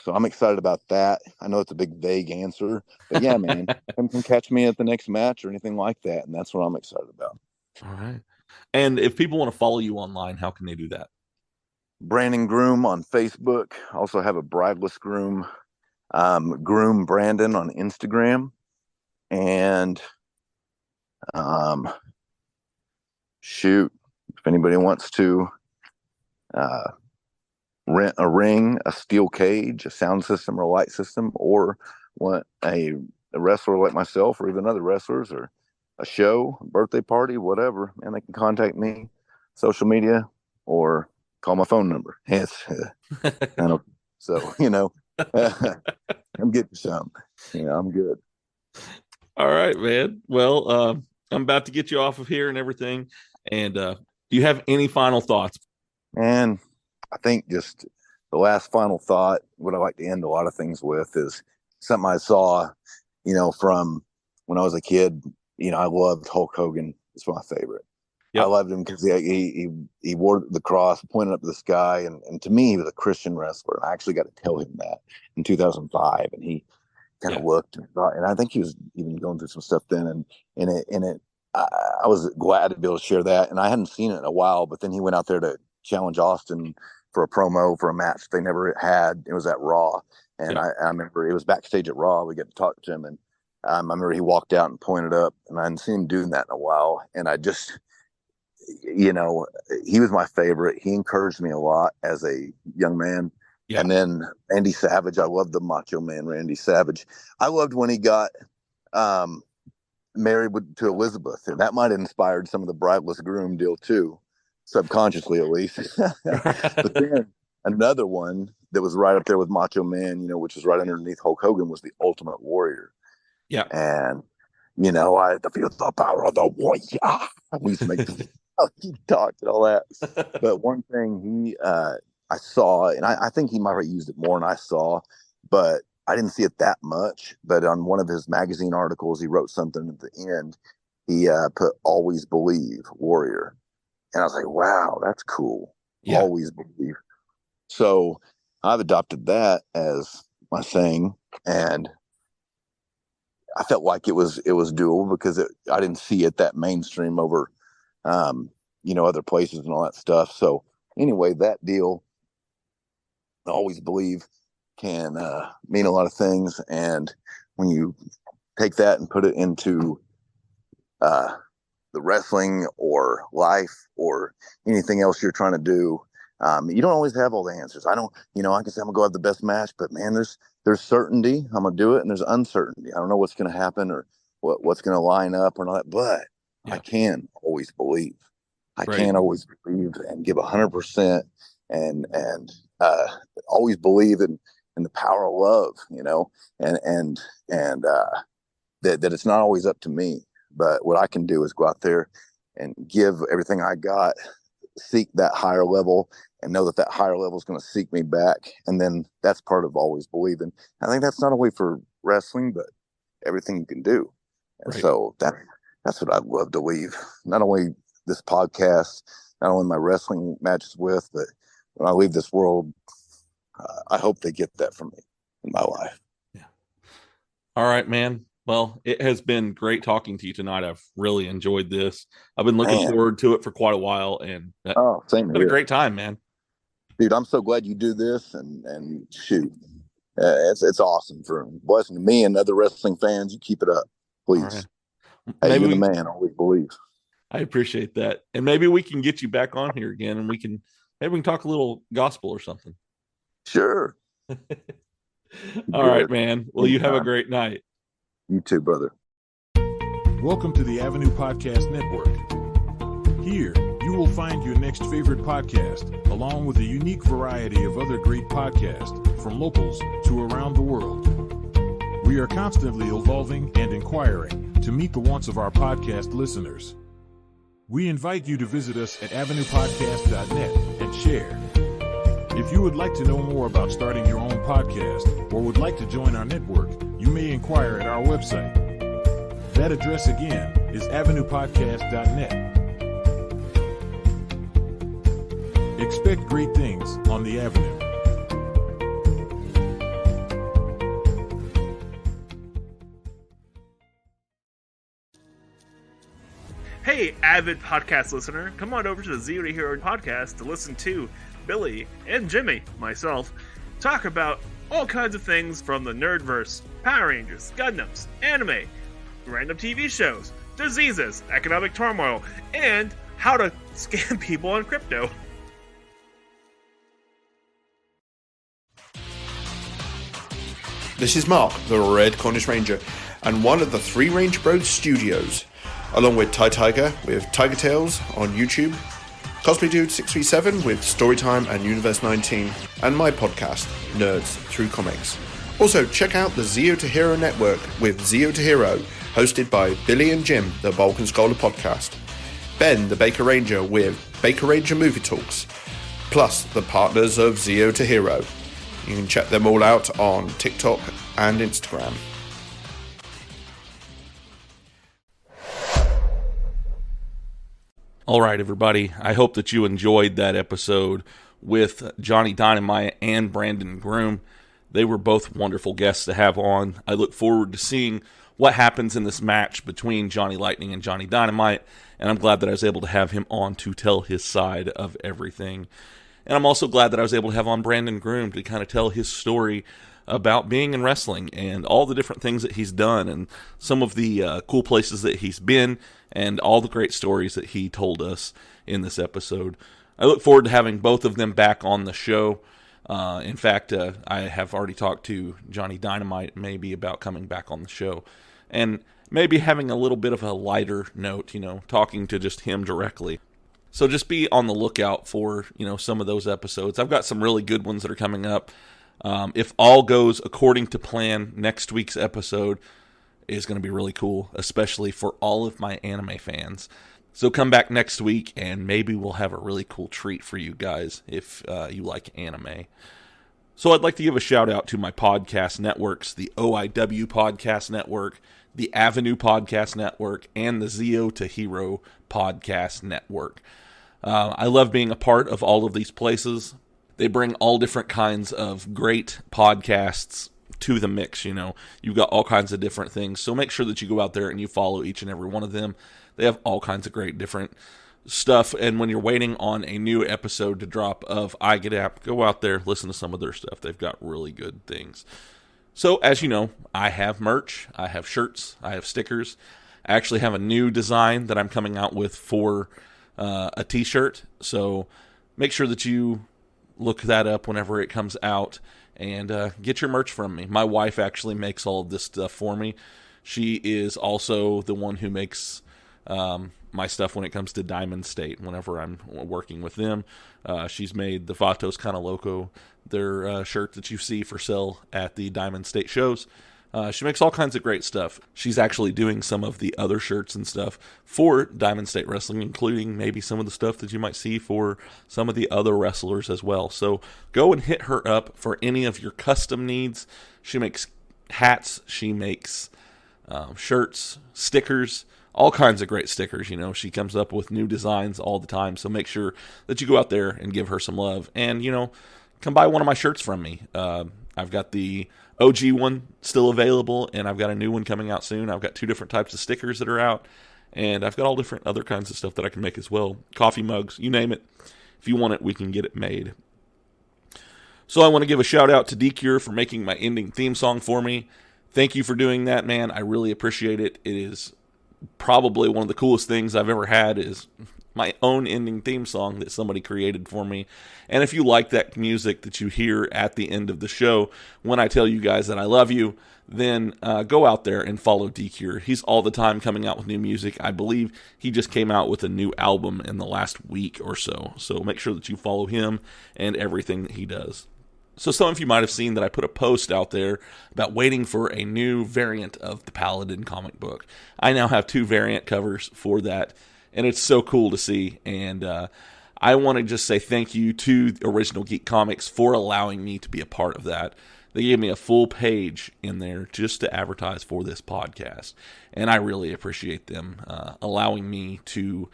So I'm excited about that. I know it's a big, vague answer, but yeah, man, you can catch me at the next match or anything like that. And that's what I'm excited about. All right. And if people want to follow you online, how can they do that? Brandon Groom on Facebook. I also have a brideless groom, Groom Brandon on Instagram. And if anybody wants to rent a ring, a steel cage, a sound system or a light system, or want a wrestler like myself or even other wrestlers, or a show, a birthday party, whatever, and they can contact me, social media, or call my phone number. Yes. I'm getting some. I'm good. All right, man. Well, I'm about to get you off of here and everything. And do you have any final thoughts? And I think just the last final thought, what I like to end a lot of things with, is something I saw, from when I was a kid. I loved Hulk Hogan. It's my favorite. Yep. I loved him because he wore the cross, pointed up to the sky, and to me, he was a Christian wrestler. I actually got to tell him that in 2005, and he kind of looked and thought, and I think he was even going through some stuff then, I was glad to be able to share that, and I hadn't seen it in a while. But then he went out there to challenge Austin for a promo for a match they never had. It was at Raw, and I remember it was backstage at Raw. We got to talk to him, and I remember he walked out and pointed up, and I hadn't seen him doing that in a while. And I just, he was my favorite. He encouraged me a lot as a young man. Yeah. And then Randy Savage, I loved the Macho Man Randy Savage. I loved when he got married to Elizabeth, and that might have inspired some of the brideless groom deal too. Subconsciously, at least. But then another one that was right up there with Macho Man, which was right underneath Hulk Hogan, was the Ultimate Warrior. Yeah. And, I feel the power of the warrior. We used to make he talked and all that. But one thing I saw, and I think he might have used it more than I saw, but I didn't see it that much. But on one of his magazine articles, he wrote something at the end. He put "Always Believe, Warrior," and I was like, "Wow, that's cool." Yeah. Always believe. So I've adopted that as my thing, and I felt like it was Duel because I didn't see it that mainstream over, other places and all that stuff. So anyway, that deal, I always believe, can mean a lot of things. And when you take that and put it into the wrestling or life or anything else you're trying to do, you don't always have all the answers. I can say I'm gonna go have the best match, but man, there's certainty. I'm gonna do it, and there's uncertainty. I don't know what's gonna happen or what's gonna line up or not, but I can always believe. I can always believe and give 100% and always believe in the power of love, and that it's not always up to me, but what I can do is go out there and give everything I got, seek that higher level, and know that higher level is going to seek me back. And then that's part of always believing. I think that's not only for wrestling, but everything you can do. And so that's what I'd love to leave. Not only this podcast, not only my wrestling matches with, but when I leave this world, I hope they get that from me in my life. Yeah. All right, man. Well, it has been great talking to you tonight. I've really enjoyed this. I've been looking forward to it for quite a while, and same been a great time, man. Dude, I'm so glad you do this, and shoot, it's awesome for blessing to me and other wrestling fans. You keep it up, please. Right. Hey, you're the man. Always believe. I appreciate that, and maybe we can get you back on here again, and we can talk a little gospel or something. Sure. All right, man. Well, you have a great night. You too, brother. Welcome to the Avenue Podcast Network. Here, you will find your next favorite podcast, along with a unique variety of other great podcasts, from locals to around the world. We are constantly evolving and inquiring to meet the wants of our podcast listeners. We invite you to visit us at avenuepodcast.net and share. If you would like to know more about starting your own podcast or would like to join our network, you may inquire at our website. That address again is avenuepodcast.net. Expect great things on the Avenue. Hey, avid podcast listener, come on over to the Zero to Hero podcast to listen to Billy and Jimmy, myself, talk about all kinds of things from the Nerdverse, Power Rangers, Gundams, anime, random TV shows, diseases, economic turmoil, and how to scam people on crypto. This is Mark, the Red Cornish Ranger, and one of the Three Range Bros studios, along with Ty Tiger with Tiger Tales on YouTube, Cosplay Dude 637 with Storytime and Universe 19, and my podcast, Nerds Through Comics. Also, check out the Zero to Hero Network with Zero to Hero, hosted by Billy and Jim, the Balkan Scholar podcast, Ben, the Baker Ranger with Baker Ranger Movie Talks, plus the partners of Zero to Hero. You can check them all out on TikTok and Instagram. All right, everybody. I hope that you enjoyed that episode with Johnny Dynamite and Brandon Groom. They were both wonderful guests to have on. I look forward to seeing what happens in this match between Johnny Lightning and Johnny Dynamite, and I'm glad that I was able to have him on to tell his side of everything. And I'm also glad that I was able to have on Brandon Groom to kind of tell his story about being in wrestling and all the different things that he's done and some of the cool places that he's been and all the great stories that he told us in this episode. I look forward to having both of them back on the show. In fact, I have already talked to Johnny Dynamite maybe about coming back on the show and maybe having a little bit of a lighter note, talking to just him directly. So just be on the lookout for, some of those episodes. I've got some really good ones that are coming up. If all goes according to plan, next week's episode is going to be really cool, especially for all of my anime fans. So come back next week, and maybe we'll have a really cool treat for you guys if you like anime. So I'd like to give a shout out to my podcast networks, the OIW Podcast Network, the Avenue Podcast Network, and the Zeo to Hero Podcast Network. I love being a part of all of these places. They bring all different kinds of great podcasts to the mix. You know, you've got all kinds of different things. So make sure that you go out there and you follow each and every one of them. They have all kinds of great different stuff. And when you're waiting on a new episode to drop of iGetApp, go out there, listen to some of their stuff. They've got really good things. So as you know, I have merch, I have shirts, I have stickers. I actually have a new design that I'm coming out with for a t-shirt. So make sure that you look that up whenever it comes out and get your merch from me. My wife actually makes all of this stuff for me. She is also the one who makes my stuff when it comes to Diamond State. Whenever I'm working with them, she's made the Vatos Kana Loco, their shirt that you see for sale at the Diamond State shows. She makes all kinds of great stuff. She's actually doing some of the other shirts and stuff for Diamond State Wrestling, including maybe some of the stuff that you might see for some of the other wrestlers as well. So go and hit her up for any of your custom needs. She makes hats. She makes shirts, stickers, all kinds of great stickers. You know, she comes up with new designs all the time. So make sure that you go out there and give her some love. And, you know, come buy one of my shirts from me. I've got the OG one still available, and I've got a new one coming out soon. I've got 2 different types of stickers that are out, and I've got all different other kinds of stuff that I can make as well. Coffee mugs, you name it. If you want it, we can get it made. So I want to give a shout out to D-Cure for making my ending theme song for me. Thank you for doing that, man. I really appreciate it. It is probably one of the coolest things I've ever had is my own ending theme song that somebody created for me. And if you like that music that you hear at the end of the show, when I tell you guys that I love you, then go out there and follow D-Cure. He's all the time coming out with new music. I believe he just came out with a new album in the last week or so. So make sure that you follow him and everything that he does. So some of you might have seen that I put a post out there about waiting for a new variant of the Paladin comic book. I now have 2 variant covers for that, and it's so cool to see. And I want to just say thank you to Original Geek Comics for allowing me to be a part of that. They gave me a full page in there just to advertise for this podcast, and I really appreciate them allowing me to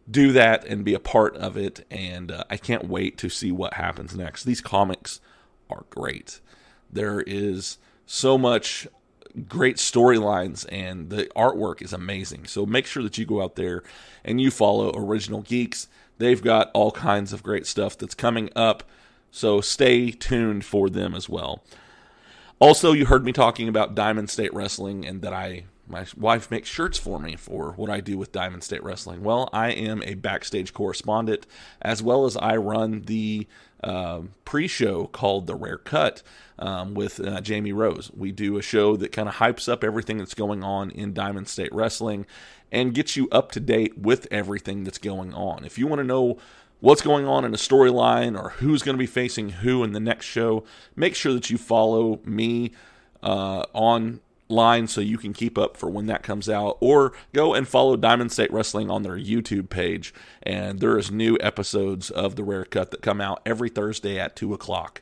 do that and be a part of it. And I can't wait to see what happens next. These comics are great. There is so much great storylines, and the artwork is amazing. So make sure that you go out there and you follow Original Geeks. They've got all kinds of great stuff that's coming up, so stay tuned for them as well. Also, you heard me talking about Diamond State Wrestling and that my wife makes shirts for me for what I do with Diamond State Wrestling. Well, I am a backstage correspondent, as well as I run the pre-show called The Rare Cut with Jamie Rose. We do a show that kind of hypes up everything that's going on in Diamond State Wrestling and gets you up to date with everything that's going on. If you want to know what's going on in a storyline or who's going to be facing who in the next show, make sure that you follow me online so you can keep up for when that comes out, or go and follow Diamond State Wrestling on their YouTube page, and there is new episodes of The Rare Cut that come out every Thursday at 2 o'clock.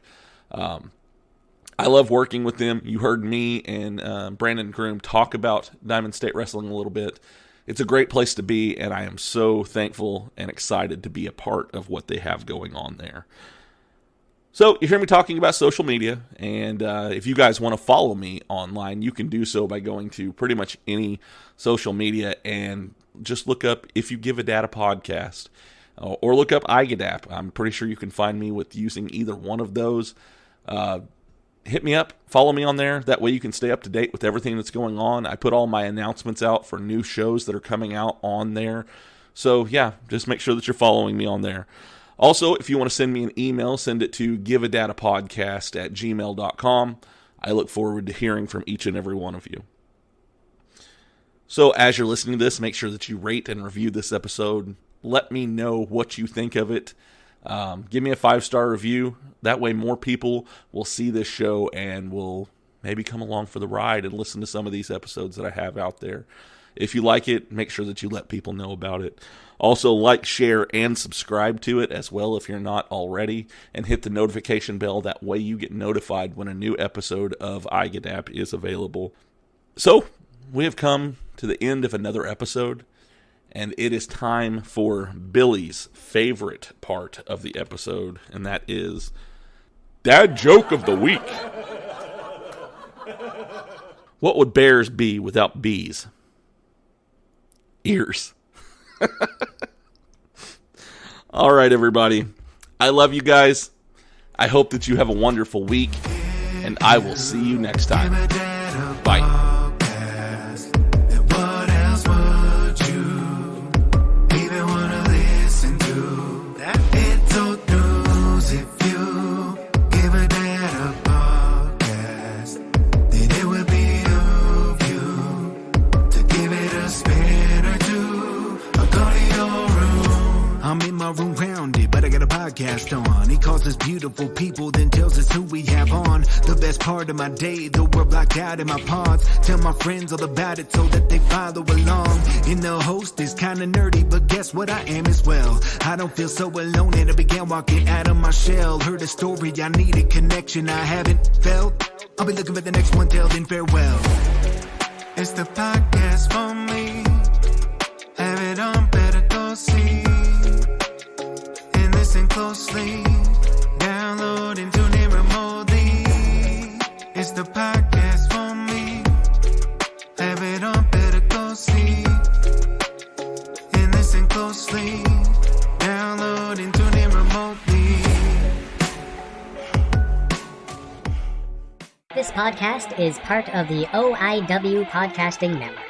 I love working with them. You heard me and Brandon Groom talk about Diamond State Wrestling a little bit. It's a great place to be, and I am so thankful and excited to be a part of what they have going on there. So you hear me talking about social media, and if you guys want to follow me online, you can do so by going to pretty much any social media and just look up If You Give a Dad a Podcast, or look up iGetApp. I'm pretty sure you can find me with using either one of those. Hit me up, follow me on there. That way you can stay up to date with everything that's going on. I put all my announcements out for new shows that are coming out on there. So yeah, just make sure that you're following me on there. Also, if you want to send me an email, send it to giveadadapodcast@gmail.com. I look forward to hearing from each and every one of you. So as you're listening to this, make sure that you rate and review this episode. Let me know what you think of it. Give me a 5-star review. That way more people will see this show and will maybe come along for the ride and listen to some of these episodes that I have out there. If you like it, make sure that you let people know about it. Also, like, share, and subscribe to it as well if you're not already, and hit the notification bell. That way you get notified when a new episode of iGadap is available. So, we have come to the end of another episode, and it is time for Billy's favorite part of the episode, and that is Dad Joke of the Week. What would bears be without bees? Ears. All right, everybody. I love you guys. I hope that you have a wonderful week, and I will see you next time. Bye. I'm in my room grounded, but I got a podcast on. He calls us beautiful people, then tells us who we have on. The best part of my day, though we're blocked out in my pods. Tell my friends all about it so that they follow along. And the host is kinda nerdy, but guess what, I am as well. I don't feel so alone, and I began walking out of my shell. Heard a story, I needed connection I haven't felt. I'll be looking for the next one, till then farewell. It's the podcast for me. Have it on, better go see. Listen closely, download and tune in remotely. It's the podcast for me. Have it on, better go see. And listen closely, download and tune in remotely. This podcast is part of the OIW Podcasting Network.